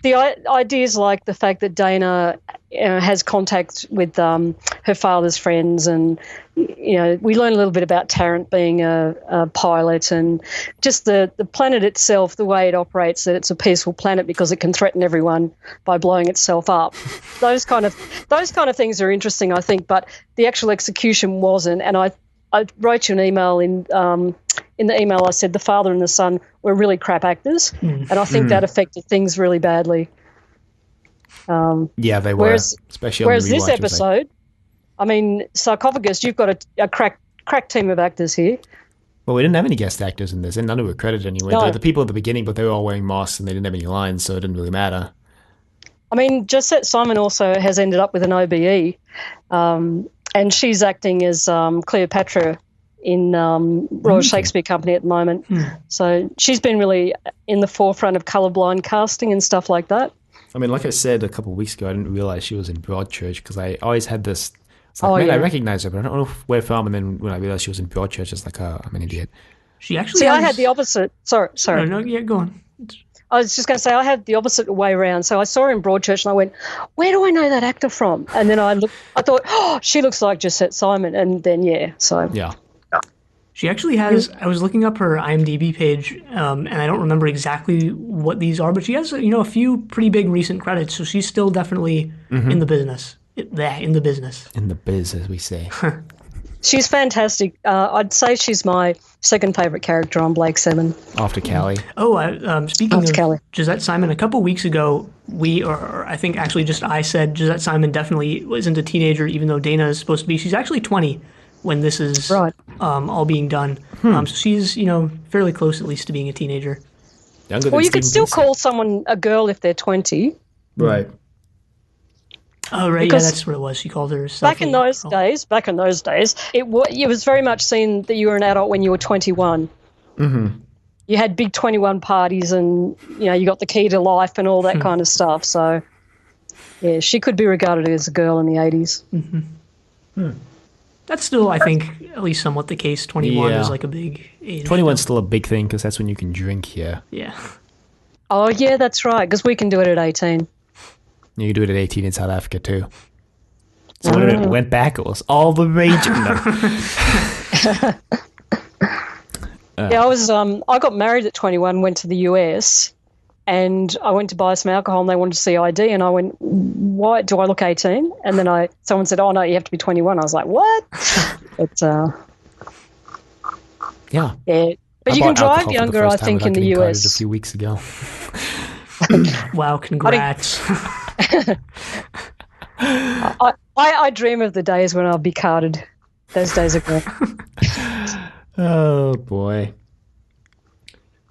The ideas like the fact that Dana has contact with her father's friends, and we learn a little bit about Tarrant being a pilot, and just the planet itself, the way it operates, that it's a peaceful planet because it can threaten everyone by blowing itself up. Those kind of things are interesting, I think, but the actual execution wasn't. And I wrote you an email in the email I said the father and the son were really crap actors, and I think that affected things really badly. Yeah, they were. Especially whereas on the this episode, I mean, Sarcophagus, you've got a crack team of actors here. Well, we didn't have any guest actors in this, and none who were credited anyway. No. There were the people at the beginning, but they were all wearing masks and they didn't have any lines, so it didn't really matter. I mean, Josette Simon also has ended up with an OBE, and she's acting as Cleopatra in Royal Shakespeare Company at the moment. So she's been really in the forefront of colourblind casting and stuff like that. I mean, like I said a couple of weeks ago, I didn't realize she was in Broadchurch because I always had this. It's like, I recognize her, but I don't know where from. And then when I realized she was in Broadchurch, it's like, oh, I'm an idiot. She actually I had the opposite. Sorry. No, yeah, go on. I was just going to say I had the opposite way around. So I saw her in Broadchurch and I went, where do I know that actor from? And then I thought, oh, she looks like Josette Simon. And then, Yeah. She actually has, I was looking up her IMDb page, and I don't remember exactly what these are, but she has, a few pretty big recent credits, so she's still definitely in the business. In the business. In the biz, as we say. She's fantastic. I'd say she's my second favourite character on Blake 7. After Callie. Oh, speaking After of Callie. Josette Simon, a couple weeks ago, I think actually just I said Josette Simon definitely isn't a teenager, even though Dana is supposed to be. She's actually 20 when this is all being done. So she's, fairly close at least to being a teenager. Younger Well, than you could Stephen still call someone a girl if they're 20. Right. Oh, right, Because that's what it was. She called herself Back in those days, it was very much seen that you were an adult when you were 21. Mm-hmm. You had big 21 parties and, you got the key to life and all that kind of stuff. So, yeah, she could be regarded as a girl in the 80s. That's still, I think, at least somewhat the case. 21 Yeah. is like a big age. 21's still a big thing because that's when you can drink here. Yeah. Oh, yeah, that's right, because we can do it at 18. You can do it at 18 in South Africa too. So when it went back, it was all the rage. Yeah, I got married at 21, went to the US, and I went to buy some alcohol and they wanted to see ID, and I went, why do I look 18? And then someone said, oh no, you have to be 21. I was like, what? But Yeah. But you can drive younger, I think, in the US. A few weeks ago. Wow, congrats. I dream of the days when I'll be carded. Those days are gone. Oh boy.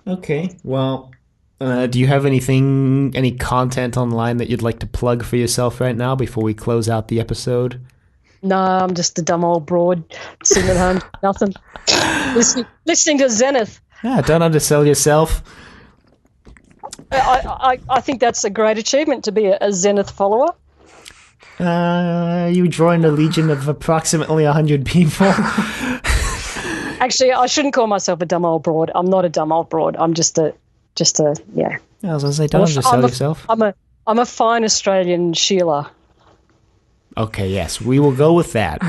Okay. Well, do you have any content online that you'd like to plug for yourself right now before we close out the episode? No, I'm just a dumb old broad sitting at home, nothing. Listening to Zenith. Yeah, don't undersell yourself. I think that's a great achievement to be a Zenith follower. You joined a legion of approximately 100 people. Actually, I shouldn't call myself a dumb old broad. I'm not a dumb old broad. I'm just a yeah. I was going to say, don't undersell yourself. I'm a fine Australian Sheila. Okay, yes, we will go with that.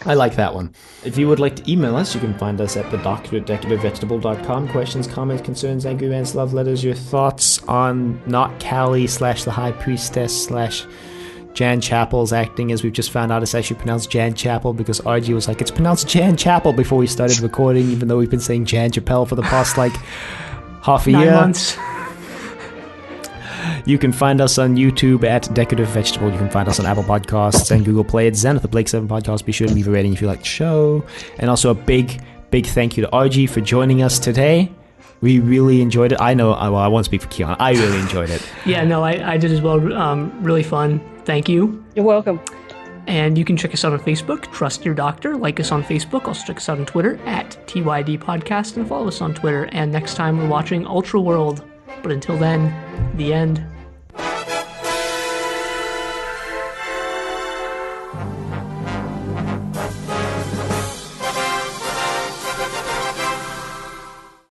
I like that one. If you would like to email us, you can find us at thedoctor@decorativevegetable.com. Questions, comments, concerns, angry rants, love letters, your thoughts on not Callie / the High Priestess / Jan Chappell's acting, as we've just found out it's actually pronounced Jan Chappell because Argy was like, it's pronounced Jan Chappell before we started recording, even though we've been saying Jan Chappell for the past half a 9 year. months. You can find us on YouTube at Decorative Vegetable. You can find us on Apple Podcasts and Google Play at Zenith, the Blake 7 podcast. Be sure to leave a rating if you like the show. And also a big, big thank you to Argy for joining us today. We really enjoyed it. I know, well, I won't speak for Keon. I really enjoyed it. Yeah, no, I did as well. Really fun. Thank you. You're welcome. And you can check us out on Facebook, Trust Your Doctor. Like us on Facebook. Also check us out on Twitter at TYD Podcast and follow us on Twitter. And next time we're watching Ultra World. But until then, the end.